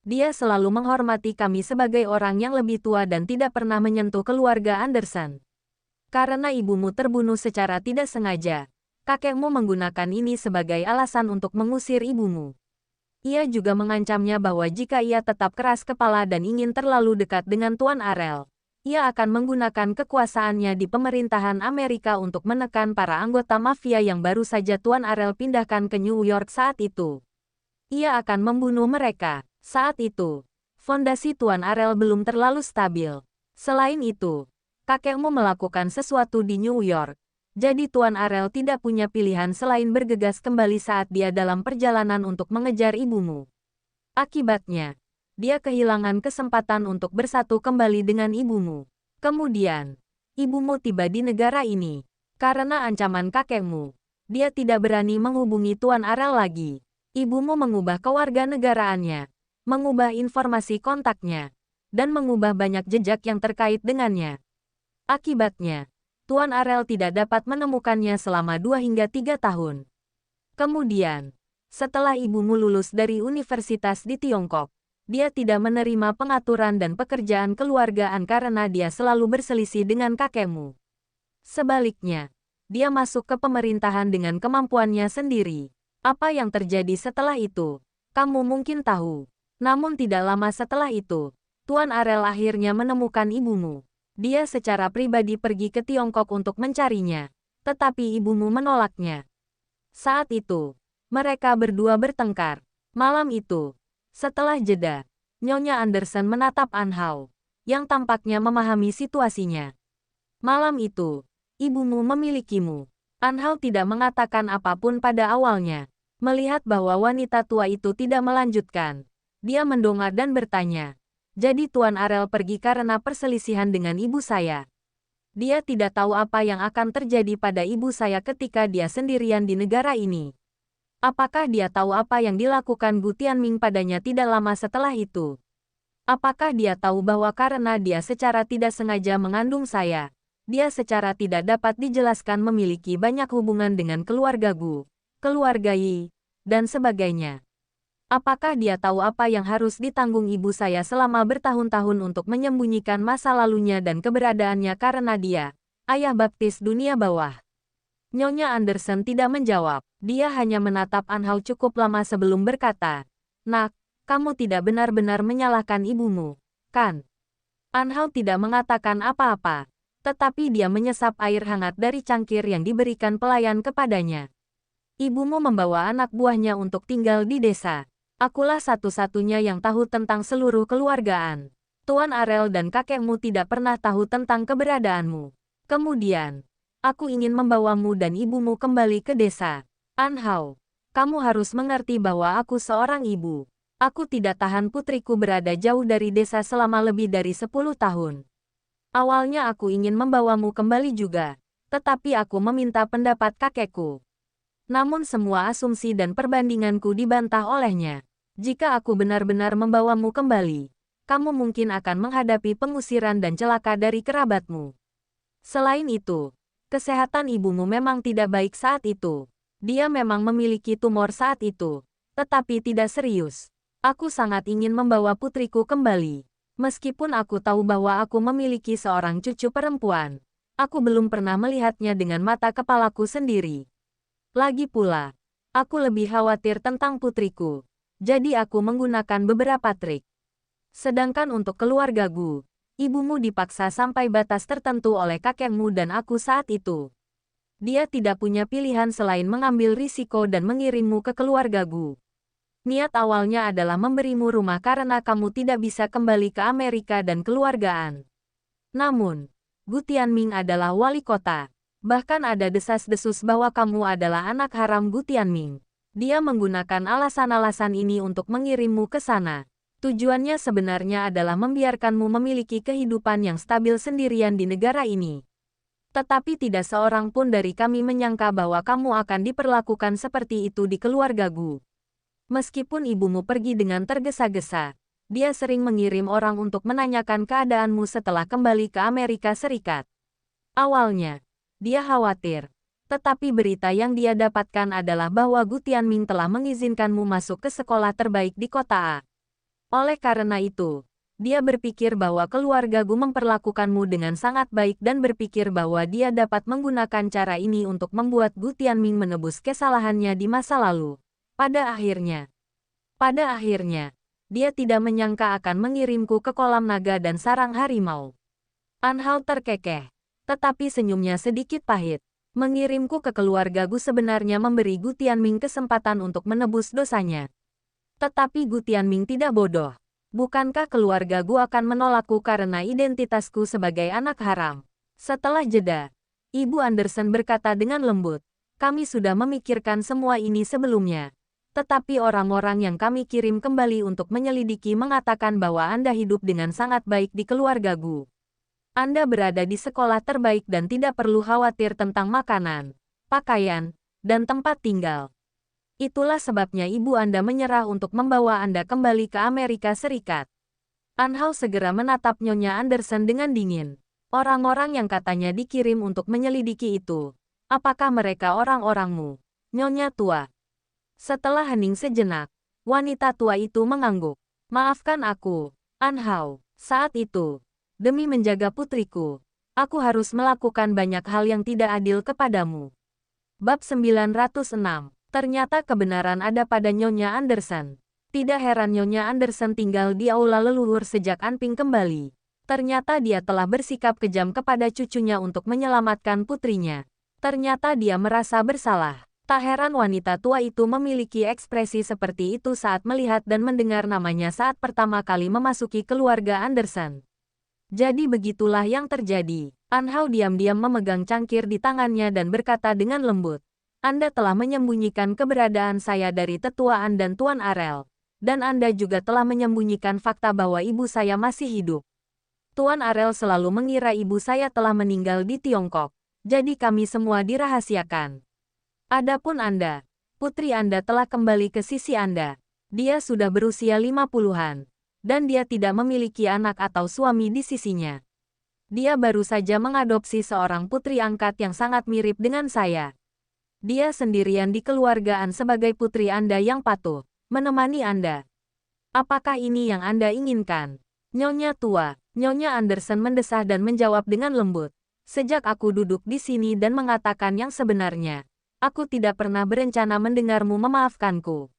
Dia selalu menghormati kami sebagai orang yang lebih tua dan tidak pernah menyentuh keluarga Anderson. Karena ibumu terbunuh secara tidak sengaja, kakekmu menggunakan ini sebagai alasan untuk mengusir ibumu. Ia juga mengancamnya bahwa jika ia tetap keras kepala dan ingin terlalu dekat dengan Tuan Arel, ia akan menggunakan kekuasaannya di pemerintahan Amerika untuk menekan para anggota mafia yang baru saja Tuan Arel pindahkan ke New York saat itu. Ia akan membunuh mereka. Saat itu, fondasi Tuan Arel belum terlalu stabil. Selain itu, kakekmu melakukan sesuatu di New York. Jadi Tuan Arel tidak punya pilihan selain bergegas kembali saat dia dalam perjalanan untuk mengejar ibumu. Akibatnya, dia kehilangan kesempatan untuk bersatu kembali dengan ibumu. Kemudian, ibumu tiba di negara ini. Karena ancaman kakekmu, dia tidak berani menghubungi Tuan Arel lagi. Ibumu mengubah kewarganegaraannya, mengubah informasi kontaknya, dan mengubah banyak jejak yang terkait dengannya. Akibatnya, Tuan Arel tidak dapat menemukannya selama 2 hingga 3 tahun. Kemudian, setelah ibumu lulus dari universitas di Tiongkok, dia tidak menerima pengaturan dan pekerjaan keluargaan karena dia selalu berselisih dengan kakekmu. Sebaliknya, dia masuk ke pemerintahan dengan kemampuannya sendiri. Apa yang terjadi setelah itu, kamu mungkin tahu. Namun tidak lama setelah itu, Tuan Arel akhirnya menemukan ibumu. Dia secara pribadi pergi ke Tiongkok untuk mencarinya, tetapi ibumu menolaknya. Saat itu, mereka berdua bertengkar. Malam itu, setelah jeda, Nyonya Anderson menatap Anhao, yang tampaknya memahami situasinya. Malam itu, ibumu memilikimu. Anhao tidak mengatakan apapun pada awalnya. Melihat bahwa wanita tua itu tidak melanjutkan, dia mendongak dan bertanya, jadi Tuan Arel pergi karena perselisihan dengan ibu saya. Dia tidak tahu apa yang akan terjadi pada ibu saya ketika dia sendirian di negara ini. Apakah dia tahu apa yang dilakukan Gu Tianming padanya tidak lama setelah itu? Apakah dia tahu bahwa karena dia secara tidak sengaja mengandung saya, dia secara tidak dapat dijelaskan memiliki banyak hubungan dengan keluarga Gu, keluarga Yi, dan sebagainya? Apakah dia tahu apa yang harus ditanggung ibu saya selama bertahun-tahun untuk menyembunyikan masa lalunya dan keberadaannya karena dia, ayah baptis dunia bawah? Nyonya Anderson tidak menjawab. Dia hanya menatap Anhao cukup lama sebelum berkata, "Nak, kamu tidak benar-benar menyalahkan ibumu, kan?" Anhao tidak mengatakan apa-apa, tetapi dia menyesap air hangat dari cangkir yang diberikan pelayan kepadanya. Ibumu membawa anak buahnya untuk tinggal di desa. Akulah satu-satunya yang tahu tentang seluruh keluargaan. Tuan Arel dan kakekmu tidak pernah tahu tentang keberadaanmu. Kemudian, aku ingin membawamu dan ibumu kembali ke desa. Anhao, kamu harus mengerti bahwa aku seorang ibu. Aku tidak tahan putriku berada jauh dari desa selama lebih dari 10 tahun. Awalnya aku ingin membawamu kembali juga, tetapi aku meminta pendapat kakekku. Namun semua asumsi dan perbandinganku dibantah olehnya. Jika aku benar-benar membawamu kembali, kamu mungkin akan menghadapi pengusiran dan celaka dari kerabatmu. Selain itu, kesehatan ibumu memang tidak baik saat itu. Dia memang memiliki tumor saat itu, tetapi tidak serius. Aku sangat ingin membawa putriku kembali. Meskipun aku tahu bahwa aku memiliki seorang cucu perempuan, aku belum pernah melihatnya dengan mata kepalaku sendiri. Lagi pula, aku lebih khawatir tentang putriku, jadi aku menggunakan beberapa trik. Sedangkan untuk keluarga Gu, ibumu dipaksa sampai batas tertentu oleh kakekmu dan aku saat itu. Dia tidak punya pilihan selain mengambil risiko dan mengirimmu ke keluarga Gu. Niat awalnya adalah memberimu rumah karena kamu tidak bisa kembali ke Amerika dan keluargaan. Namun, Gu Tianming adalah wali kota. Bahkan ada desas-desus bahwa kamu adalah anak haram Gu Tianming. Dia menggunakan alasan-alasan ini untuk mengirimmu ke sana. Tujuannya sebenarnya adalah membiarkanmu memiliki kehidupan yang stabil sendirian di negara ini. Tetapi tidak seorang pun dari kami menyangka bahwa kamu akan diperlakukan seperti itu di keluarga Gu. Meskipun ibumu pergi dengan tergesa-gesa, dia sering mengirim orang untuk menanyakan keadaanmu setelah kembali ke Amerika Serikat. Awalnya, dia khawatir, tetapi berita yang dia dapatkan adalah bahwa Gu Tianming telah mengizinkanmu masuk ke sekolah terbaik di kota A. Oleh karena itu, dia berpikir bahwa keluarga Gu memperlakukanmu dengan sangat baik dan berpikir bahwa dia dapat menggunakan cara ini untuk membuat Gu Tianming menebus kesalahannya di masa lalu. Pada akhirnya, dia tidak menyangka akan mengirimku ke kolam naga dan sarang harimau. Anhao terkekeh, tetapi senyumnya sedikit pahit. Mengirimku ke keluarga Gu sebenarnya memberi Gu Tianming kesempatan untuk menebus dosanya. Tetapi Gu Tianming tidak bodoh. Bukankah keluarga Gu akan menolakku karena identitasku sebagai anak haram? Setelah jeda, Ibu Anderson berkata dengan lembut, kami sudah memikirkan semua ini sebelumnya. Tetapi orang-orang yang kami kirim kembali untuk menyelidiki mengatakan bahwa Anda hidup dengan sangat baik di keluarga Gu. Anda berada di sekolah terbaik dan tidak perlu khawatir tentang makanan, pakaian, dan tempat tinggal. Itulah sebabnya ibu Anda menyerah untuk membawa Anda kembali ke Amerika Serikat. Anhao segera menatap Nyonya Anderson dengan dingin. Orang-orang yang katanya dikirim untuk menyelidiki itu, apakah mereka orang-orangmu, Nyonya tua? Setelah hening sejenak, wanita tua itu mengangguk. Maafkan aku, Anhao. Saat itu, demi menjaga putriku, aku harus melakukan banyak hal yang tidak adil kepadamu. Bab 906. Ternyata kebenaran ada pada Nyonya Anderson. Tidak heran Nyonya Anderson tinggal di aula leluhur sejak Anping kembali. Ternyata dia telah bersikap kejam kepada cucunya untuk menyelamatkan putrinya. Ternyata dia merasa bersalah. Tak heran wanita tua itu memiliki ekspresi seperti itu saat melihat dan mendengar namanya saat pertama kali memasuki keluarga Anderson. Jadi begitulah yang terjadi. Anhao diam-diam memegang cangkir di tangannya dan berkata dengan lembut, Anda telah menyembunyikan keberadaan saya dari tetuaan dan Tuan Arel. Dan Anda juga telah menyembunyikan fakta bahwa ibu saya masih hidup. Tuan Arel selalu mengira ibu saya telah meninggal di Tiongkok. Jadi kami semua dirahasiakan. Adapun Anda, putri Anda telah kembali ke sisi Anda. Dia sudah berusia 50-an, dan dia tidak memiliki anak atau suami di sisinya. Dia baru saja mengadopsi seorang putri angkat yang sangat mirip dengan saya. Dia sendirian di keluargaan sebagai putri Anda yang patuh, menemani Anda. Apakah ini yang Anda inginkan? Nyonya tua, Nyonya Anderson mendesah dan menjawab dengan lembut. Sejak aku duduk di sini dan mengatakan yang sebenarnya, aku tidak pernah berencana mendengarmu memaafkanku.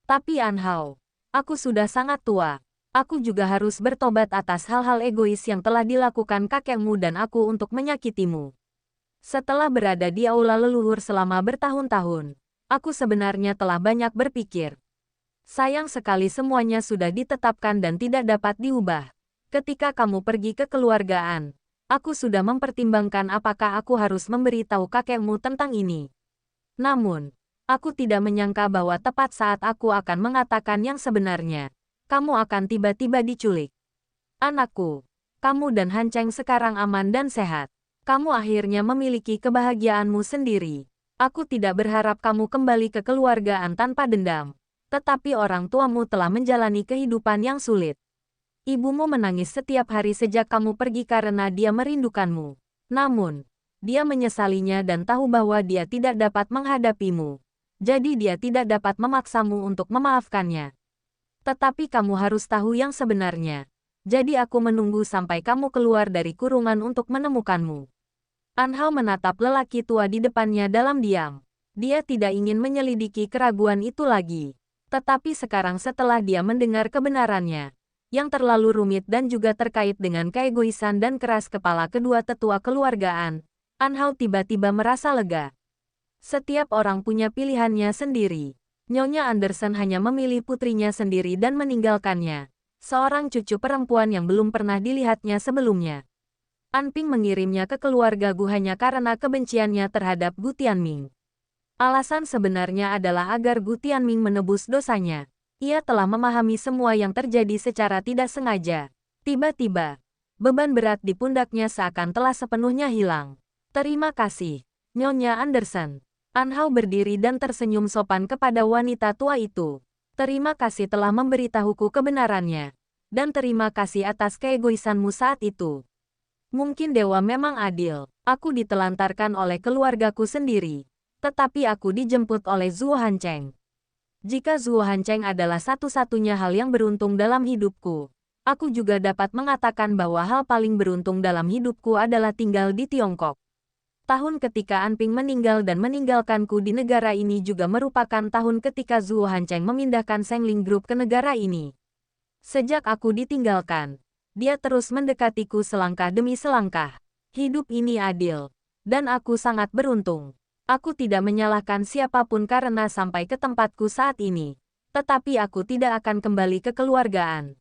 Tapi Anhao, aku sudah sangat tua. Aku juga harus bertobat atas hal-hal egois yang telah dilakukan kakekmu dan aku untuk menyakitimu. Setelah berada di aula leluhur selama bertahun-tahun, aku sebenarnya telah banyak berpikir. Sayang sekali semuanya sudah ditetapkan dan tidak dapat diubah. Ketika kamu pergi ke keluargaan, aku sudah mempertimbangkan apakah aku harus memberitahu kakekmu tentang ini. Namun, aku tidak menyangka bahwa tepat saat aku akan mengatakan yang sebenarnya, kamu akan tiba-tiba diculik. Anakku, kamu dan Han Cheng sekarang aman dan sehat. Kamu akhirnya memiliki kebahagiaanmu sendiri. Aku tidak berharap kamu kembali ke keluargaan tanpa dendam. Tetapi orang tuamu telah menjalani kehidupan yang sulit. Ibumu menangis setiap hari sejak kamu pergi karena dia merindukanmu. Namun, dia menyesalinya dan tahu bahwa dia tidak dapat menghadapimu. Jadi dia tidak dapat memaksamu untuk memaafkannya. Tetapi kamu harus tahu yang sebenarnya. Jadi aku menunggu sampai kamu keluar dari kurungan untuk menemukanmu. Anhao menatap lelaki tua di depannya dalam diam. Dia tidak ingin menyelidiki keraguan itu lagi. Tetapi sekarang setelah dia mendengar kebenarannya, yang terlalu rumit dan juga terkait dengan keegoisan dan keras kepala kedua tetua keluargaan, Anhao tiba-tiba merasa lega. Setiap orang punya pilihannya sendiri. Nyonya Anderson hanya memilih putrinya sendiri dan meninggalkannya. Seorang cucu perempuan yang belum pernah dilihatnya sebelumnya. Anping mengirimnya ke keluarga Gu hanya karena kebenciannya terhadap Gu Tianming. Alasan sebenarnya adalah agar Gu Tianming menebus dosanya. Ia telah memahami semua yang terjadi secara tidak sengaja. Tiba-tiba, beban berat di pundaknya seakan telah sepenuhnya hilang. Terima kasih, Nyonya Anderson. Anhao berdiri dan tersenyum sopan kepada wanita tua itu. Terima kasih telah memberitahuku kebenarannya. Dan terima kasih atas keegoisanmu saat itu. Mungkin dewa memang adil. Aku ditelantarkan oleh keluargaku sendiri. Tetapi aku dijemput oleh Zhuo Hancheng. Jika Zhuo Hancheng adalah satu-satunya hal yang beruntung dalam hidupku, aku juga dapat mengatakan bahwa hal paling beruntung dalam hidupku adalah tinggal di Tiongkok. Tahun ketika Anping meninggal dan meninggalkanku di negara ini juga merupakan tahun ketika Zhuo Hancheng memindahkan Sengling Group ke negara ini. Sejak aku ditinggalkan, dia terus mendekatiku selangkah demi selangkah. Hidup ini adil, dan aku sangat beruntung. Aku tidak menyalahkan siapapun karena sampai ke tempatku saat ini. Tetapi aku tidak akan kembali ke keluargaan.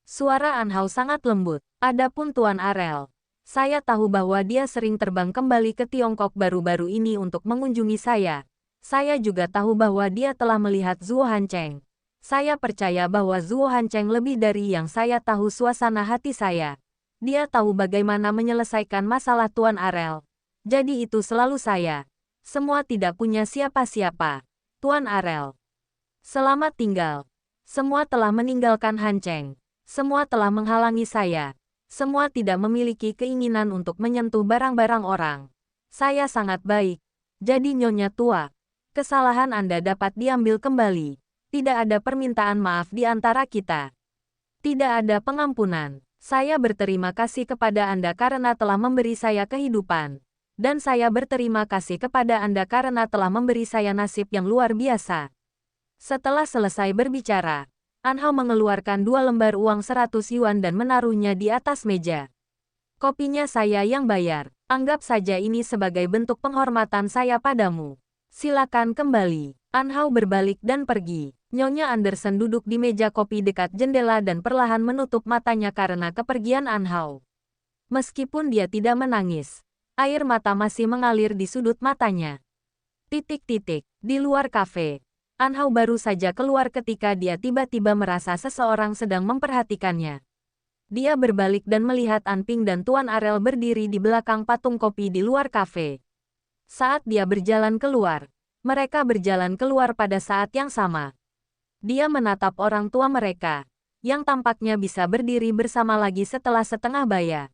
Suara Anhao sangat lembut. Adapun Tuan Arel, saya tahu bahwa dia sering terbang kembali ke Tiongkok baru-baru ini untuk mengunjungi saya. Saya juga tahu bahwa dia telah melihat Zhuo Hancheng. Saya percaya bahwa Zhuo Hancheng lebih dari yang saya tahu suasana hati saya. Dia tahu bagaimana menyelesaikan masalah Tuan Arel. Jadi itu selalu saya. Semua tidak punya siapa-siapa. Tuan Arel. Selamat tinggal. Semua telah meninggalkan Hancheng. Semua telah menghalangi saya. Semua tidak memiliki keinginan untuk menyentuh barang-barang orang. Saya sangat baik. Jadi Nyonya tua, kesalahan Anda dapat diambil kembali. Tidak ada permintaan maaf di antara kita. Tidak ada pengampunan. Saya berterima kasih kepada Anda karena telah memberi saya kehidupan. Dan saya berterima kasih kepada Anda karena telah memberi saya nasib yang luar biasa. Setelah selesai berbicara, Anhao mengeluarkan 2 lembar uang 100 yuan dan menaruhnya di atas meja. Kopinya saya yang bayar. Anggap saja ini sebagai bentuk penghormatan saya padamu. Silakan kembali. Anhao berbalik dan pergi. Nyonya Anderson duduk di meja kopi dekat jendela dan perlahan menutup matanya karena kepergian Anhao. Meskipun dia tidak menangis, air mata masih mengalir di sudut matanya. Di luar kafe, Anhao baru saja keluar ketika dia tiba-tiba merasa seseorang sedang memperhatikannya. Dia berbalik dan melihat Anping dan Tuan Arel berdiri di belakang patung kopi di luar kafe. Saat dia berjalan keluar, mereka berjalan keluar pada saat yang sama. Dia menatap orang tua mereka, yang tampaknya bisa berdiri bersama lagi setelah setengah baya.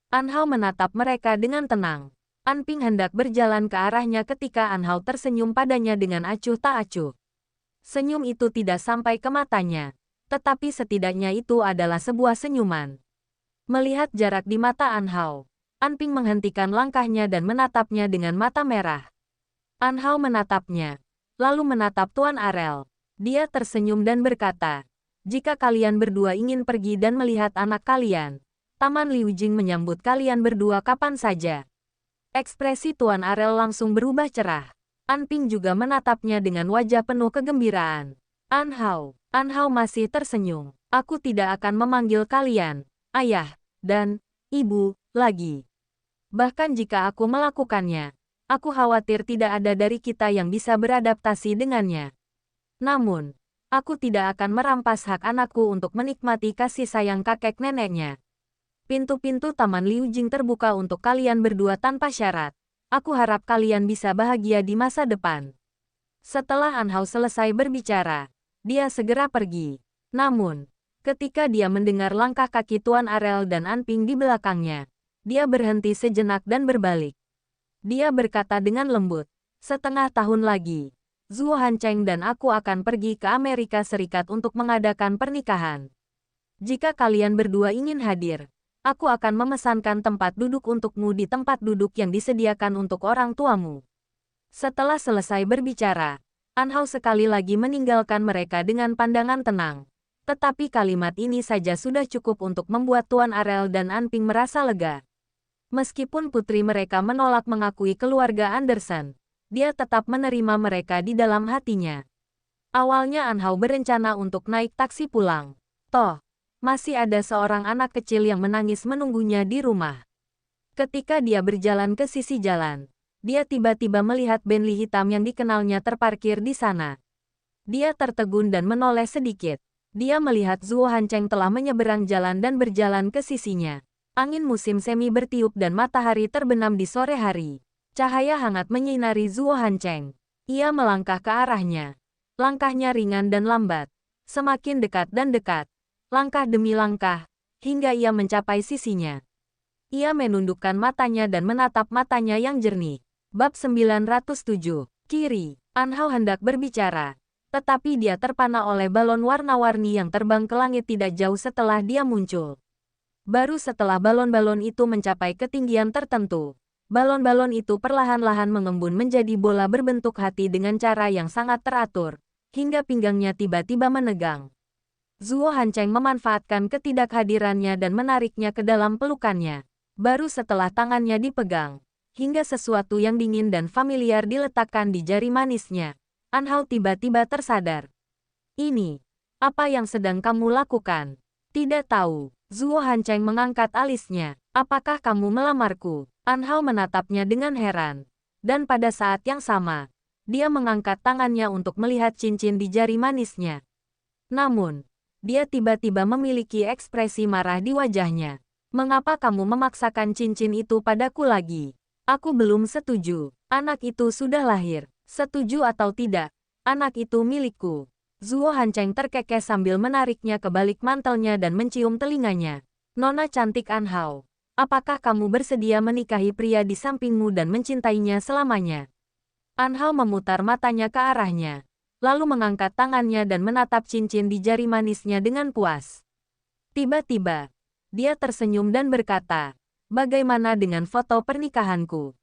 Anhao menatap mereka dengan tenang. Anping hendak berjalan ke arahnya ketika Anhao tersenyum padanya dengan acuh tak acuh. Senyum itu tidak sampai ke matanya, tetapi setidaknya itu adalah sebuah senyuman. Melihat jarak di mata Anhao, Anping menghentikan langkahnya dan menatapnya dengan mata merah. Anhao menatapnya, lalu menatap Tuan Arel. Dia tersenyum dan berkata, "Jika kalian berdua ingin pergi dan melihat anak kalian, Taman Liu Jing menyambut kalian berdua kapan saja." Ekspresi Tuan Arel langsung berubah cerah. Anping juga menatapnya dengan wajah penuh kegembiraan. An Hao masih tersenyum. Aku tidak akan memanggil kalian, ayah, dan ibu, lagi. Bahkan jika aku melakukannya, aku khawatir tidak ada dari kita yang bisa beradaptasi dengannya. Namun, aku tidak akan merampas hak anakku untuk menikmati kasih sayang kakek neneknya. Pintu-pintu Taman Liu Jing terbuka untuk kalian berdua tanpa syarat. Aku harap kalian bisa bahagia di masa depan. Setelah An Hao selesai berbicara, dia segera pergi. Namun, ketika dia mendengar langkah kaki Tuan Arel dan Anping di belakangnya, dia berhenti sejenak dan berbalik. Dia berkata dengan lembut, "Setengah tahun lagi, Zuo Hancheng dan aku akan pergi ke Amerika Serikat untuk mengadakan pernikahan. Jika kalian berdua ingin hadir, aku akan memesankan tempat duduk untukmu di tempat duduk yang disediakan untuk orang tuamu." Setelah selesai berbicara, An Hao sekali lagi meninggalkan mereka dengan pandangan tenang. Tetapi kalimat ini saja sudah cukup untuk membuat Tuan Arel dan Anping merasa lega. Meskipun putri mereka menolak mengakui keluarga Anderson, dia tetap menerima mereka di dalam hatinya. Awalnya An Hao berencana untuk naik taksi pulang. Toh, masih ada seorang anak kecil yang menangis menunggunya di rumah. Ketika dia berjalan ke sisi jalan, dia tiba-tiba melihat Bentley hitam yang dikenalnya terparkir di sana. Dia tertegun dan menoleh sedikit. Dia melihat Zuo Hancheng telah menyeberang jalan dan berjalan ke sisinya. Angin musim semi bertiup dan matahari terbenam di sore hari. Cahaya hangat menyinari Zuo Hancheng. Ia melangkah ke arahnya. Langkahnya ringan dan lambat. Semakin dekat dan dekat. Langkah demi langkah, hingga ia mencapai sisinya. Ia menundukkan matanya dan menatap matanya yang jernih. Bab 907, Kiri. An Hao hendak berbicara, tetapi dia terpana oleh balon warna-warni yang terbang ke langit tidak jauh setelah dia muncul. Baru setelah balon-balon itu mencapai ketinggian tertentu, balon-balon itu perlahan-lahan mengembun menjadi bola berbentuk hati dengan cara yang sangat teratur, hingga pinggangnya tiba-tiba menegang. Zuo Hancheng memanfaatkan ketidakhadirannya dan menariknya ke dalam pelukannya. Baru setelah tangannya dipegang, hingga sesuatu yang dingin dan familiar diletakkan di jari manisnya, An Hao tiba-tiba tersadar. "Ini, apa yang sedang kamu lakukan?" "Tidak tahu." Zuo Hancheng mengangkat alisnya. "Apakah kamu melamarku?" An Hao menatapnya dengan heran. Dan pada saat yang sama, dia mengangkat tangannya untuk melihat cincin di jari manisnya. Namun, dia tiba-tiba memiliki ekspresi marah di wajahnya. "Mengapa kamu memaksakan cincin itu padaku lagi? Aku belum setuju. Anak itu sudah lahir. Setuju atau tidak, anak itu milikku." Zuo Hancheng terkekeh sambil menariknya ke balik mantelnya dan mencium telinganya. "Nona cantik An Hao, apakah kamu bersedia menikahi pria di sampingmu dan mencintainya selamanya?" An Hao memutar matanya ke arahnya, lalu mengangkat tangannya dan menatap cincin di jari manisnya dengan puas. Tiba-tiba, dia tersenyum dan berkata, "Bagaimana dengan foto pernikahanku?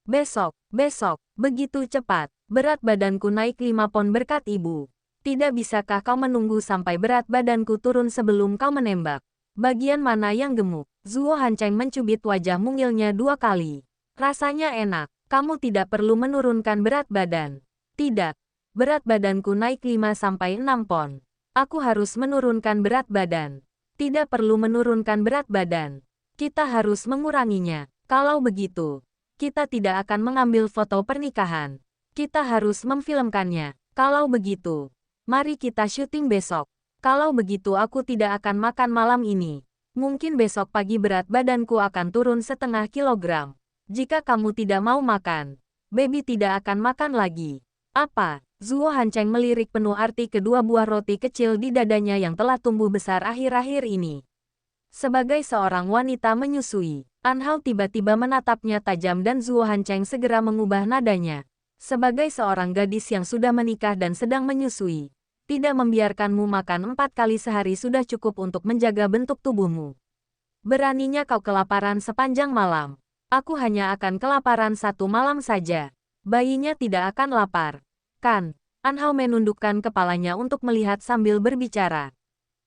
Besok, begitu cepat. Berat badanku naik 5 pon berkat ibu. Tidak bisakah kau menunggu sampai berat badanku turun sebelum kau menembak? Bagian mana yang gemuk?" Zuo Hancheng mencubit wajah mungilnya 2 kali. "Rasanya enak. Kamu tidak perlu menurunkan berat badan." "Tidak. Berat badanku naik 5-6 pon. Aku harus menurunkan berat badan." "Tidak perlu menurunkan berat badan. Kita harus menguranginya. Kalau begitu, kita tidak akan mengambil foto pernikahan. Kita harus memfilmkannya. Kalau begitu, mari kita syuting besok. Kalau begitu aku tidak akan makan malam ini. Mungkin besok pagi berat badanku akan turun 0,5 kilogram. Jika kamu tidak mau makan, baby tidak akan makan lagi." "Apa?" Zuo Hancheng melirik penuh arti kedua buah roti kecil di dadanya yang telah tumbuh besar akhir-akhir ini. Sebagai seorang wanita menyusui, An Hao tiba-tiba menatapnya tajam dan Zuo Hancheng segera mengubah nadanya. "Sebagai seorang gadis yang sudah menikah dan sedang menyusui, tidak membiarkanmu makan 4 kali sehari sudah cukup untuk menjaga bentuk tubuhmu. Beraninya kau kelaparan sepanjang malam. Aku hanya akan kelaparan 1 malam saja. Bayinya tidak akan lapar, kan?" An Hao menundukkan kepalanya untuk melihat sambil berbicara.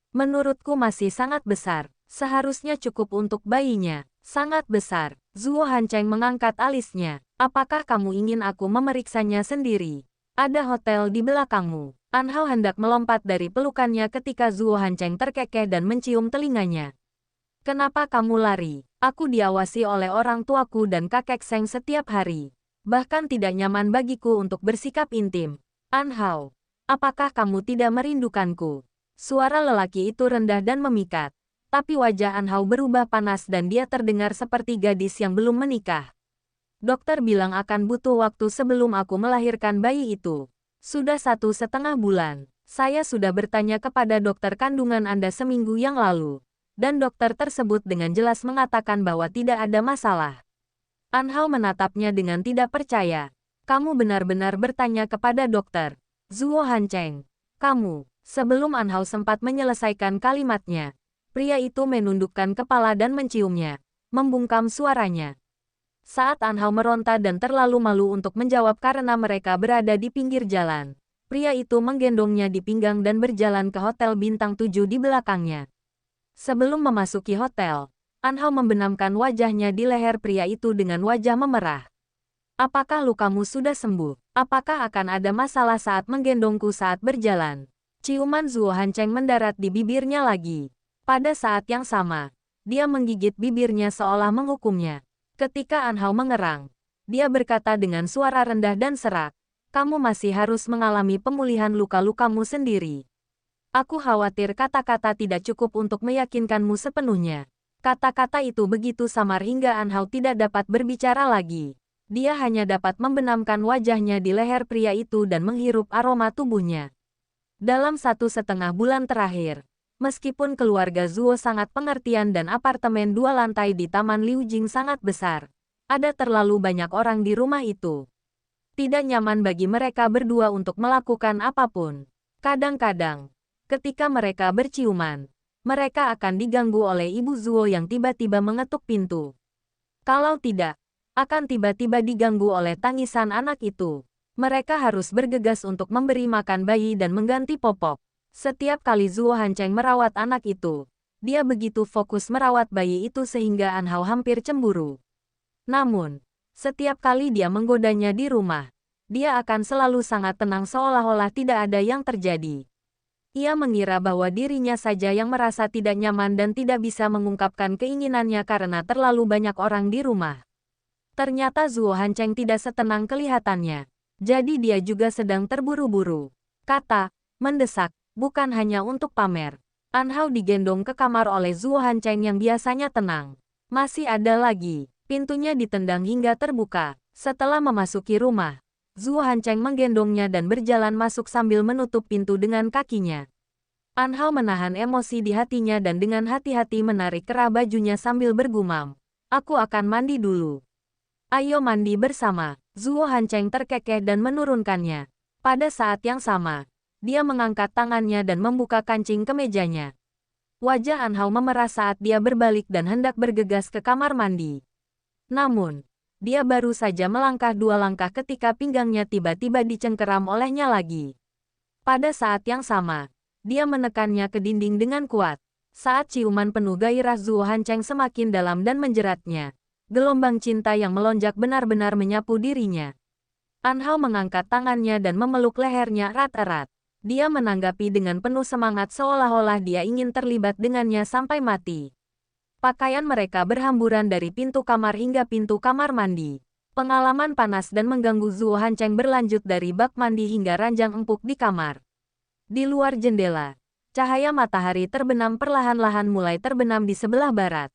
"Menurutku masih sangat besar. Seharusnya cukup untuk bayinya. Sangat besar." Zuo Hancheng mengangkat alisnya. "Apakah kamu ingin aku memeriksanya sendiri?" Ada hotel di belakangmu. An Hao hendak melompat dari pelukannya ketika Zuo Hancheng terkekeh dan mencium telinganya. Kenapa kamu lari? Aku diawasi oleh orang tuaku dan kakek Seng setiap hari. Bahkan tidak nyaman bagiku untuk bersikap intim. An Hao, apakah kamu tidak merindukanku? Suara lelaki itu rendah dan memikat. Tapi wajah An Hao berubah panas dan dia terdengar seperti gadis yang belum menikah. Dokter bilang akan butuh waktu sebelum aku melahirkan bayi itu. Sudah 1,5 bulan. Saya sudah bertanya kepada dokter kandungan Anda seminggu yang lalu. Dan dokter tersebut dengan jelas mengatakan bahwa tidak ada masalah. An Hao menatapnya dengan tidak percaya. Kamu benar-benar bertanya kepada dokter. Zuo Hancheng. Kamu. Sebelum An Hao sempat menyelesaikan kalimatnya, pria itu menundukkan kepala dan menciumnya. Membungkam suaranya. Saat An Hao meronta dan terlalu malu untuk menjawab karena mereka berada di pinggir jalan, pria itu menggendongnya di pinggang dan berjalan ke hotel bintang 7 di belakangnya. Sebelum memasuki hotel, An Hao membenamkan wajahnya di leher pria itu dengan wajah memerah. Apakah lukamu sudah sembuh? Apakah akan ada masalah saat menggendongku saat berjalan? Ciuman Zuo Hancheng mendarat di bibirnya lagi. Pada saat yang sama, dia menggigit bibirnya seolah menghukumnya. Ketika An Hao mengerang, dia berkata dengan suara rendah dan serak, kamu masih harus mengalami pemulihan luka-lukamu sendiri. Aku khawatir kata-kata tidak cukup untuk meyakinkanmu sepenuhnya. Kata-kata itu begitu samar hingga An Hao tidak dapat berbicara lagi. Dia hanya dapat membenamkan wajahnya di leher pria itu dan menghirup aroma tubuhnya. Dalam 1,5 bulan terakhir, meskipun keluarga Zuo sangat pengertian dan apartemen 2 lantai di Taman Liujing sangat besar, ada terlalu banyak orang di rumah itu. Tidak nyaman bagi mereka berdua untuk melakukan apapun. Kadang-kadang, ketika mereka berciuman, mereka akan diganggu oleh Ibu Zuo yang tiba-tiba mengetuk pintu. Kalau tidak, akan tiba-tiba diganggu oleh tangisan anak itu. Mereka harus bergegas untuk memberi makan bayi dan mengganti popok. Setiap kali Zuo Hancheng merawat anak itu, dia begitu fokus merawat bayi itu sehingga An Hao hampir cemburu. Namun, setiap kali dia menggodanya di rumah, dia akan selalu sangat tenang seolah-olah tidak ada yang terjadi. Ia mengira bahwa dirinya saja yang merasa tidak nyaman dan tidak bisa mengungkapkan keinginannya karena terlalu banyak orang di rumah. Ternyata Zuo Hancheng tidak setenang kelihatannya. Jadi dia juga sedang terburu-buru. Kata, mendesak, bukan hanya untuk pamer. An Hao digendong ke kamar oleh Zuo Hancheng yang biasanya tenang. Masih ada lagi. Pintunya ditendang hingga terbuka. Setelah memasuki rumah, Zuo Hancheng menggendongnya dan berjalan masuk sambil menutup pintu dengan kakinya. An Hao menahan emosi di hatinya dan dengan hati-hati menarik kerah bajunya sambil bergumam. Aku akan mandi dulu. Ayo mandi bersama. Zuo Hancheng terkekeh dan menurunkannya. Pada saat yang sama, dia mengangkat tangannya dan membuka kancing kemejanya. Wajah An Hao memerah saat dia berbalik dan hendak bergegas ke kamar mandi. Namun, dia baru saja melangkah 2 langkah ketika pinggangnya tiba-tiba dicengkeram olehnya lagi. Pada saat yang sama, dia menekannya ke dinding dengan kuat. Saat ciuman penuh gairah Zuo Hancheng semakin dalam dan menjeratnya. Gelombang cinta yang melonjak benar-benar menyapu dirinya. An Hao mengangkat tangannya dan memeluk lehernya erat-erat. Dia menanggapi dengan penuh semangat seolah-olah dia ingin terlibat dengannya sampai mati. Pakaian mereka berhamburan dari pintu kamar hingga pintu kamar mandi. Pengalaman panas dan mengganggu Zuo Hancheng berlanjut dari bak mandi hingga ranjang empuk di kamar. Di luar jendela, cahaya matahari terbenam perlahan-lahan mulai terbenam di sebelah barat.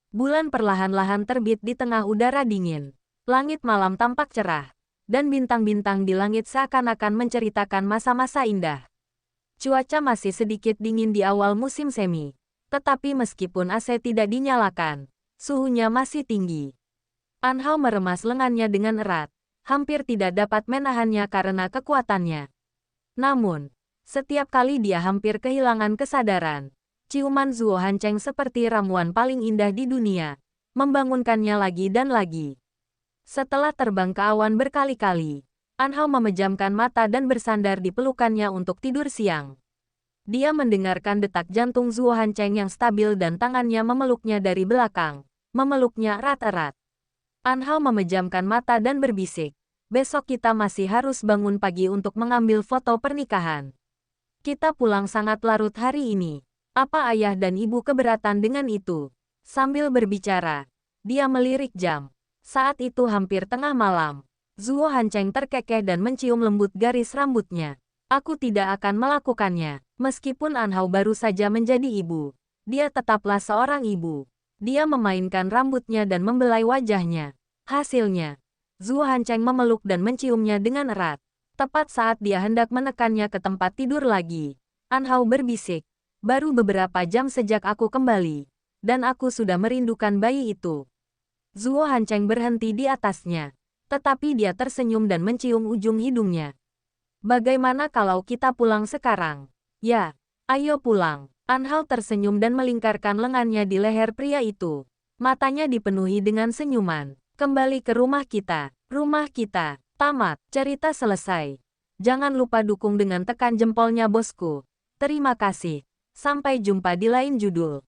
Bulan perlahan-lahan terbit di tengah udara dingin. Langit malam tampak cerah, dan bintang-bintang di langit seakan-akan menceritakan masa-masa indah. Cuaca masih sedikit dingin di awal musim semi, tetapi meskipun AC tidak dinyalakan, suhunya masih tinggi. An Hao meremas lengannya dengan erat, hampir tidak dapat menahannya karena kekuatannya. Namun, setiap kali dia hampir kehilangan kesadaran, ciuman Zuo Hancheng seperti ramuan paling indah di dunia, membangunkannya lagi dan lagi. Setelah terbang ke awan berkali-kali, An Hao memejamkan mata dan bersandar di pelukannya untuk tidur siang. Dia mendengarkan detak jantung Zuo Hancheng yang stabil dan tangannya memeluknya dari belakang, memeluknya erat-erat. An Hao memejamkan mata dan berbisik, Besok kita masih harus bangun pagi untuk mengambil foto pernikahan. Kita pulang sangat larut hari ini. Apa ayah dan ibu keberatan dengan itu? Sambil berbicara, dia melirik jam. Saat itu hampir tengah malam. Zuo Hancheng terkekeh dan mencium lembut garis rambutnya. Aku tidak akan melakukannya. Meskipun Anhao baru saja menjadi ibu, dia tetaplah seorang ibu. Dia memainkan rambutnya dan membelai wajahnya. Hasilnya, Zuo Hancheng memeluk dan menciumnya dengan erat. Tepat saat dia hendak menekannya ke tempat tidur lagi, Anhao berbisik, "Baru beberapa jam sejak aku kembali, dan aku sudah merindukan bayi itu." Zuo Hancheng berhenti di atasnya, tetapi dia tersenyum dan mencium ujung hidungnya. "Bagaimana kalau kita pulang sekarang?" "Ya, ayo pulang." Anhao tersenyum dan melingkarkan lengannya di leher pria itu. Matanya dipenuhi dengan senyuman. "Kembali ke rumah kita. Rumah kita." Tamat. Cerita selesai. Jangan lupa dukung dengan tekan jempolnya bosku. Terima kasih. Sampai jumpa di lain judul.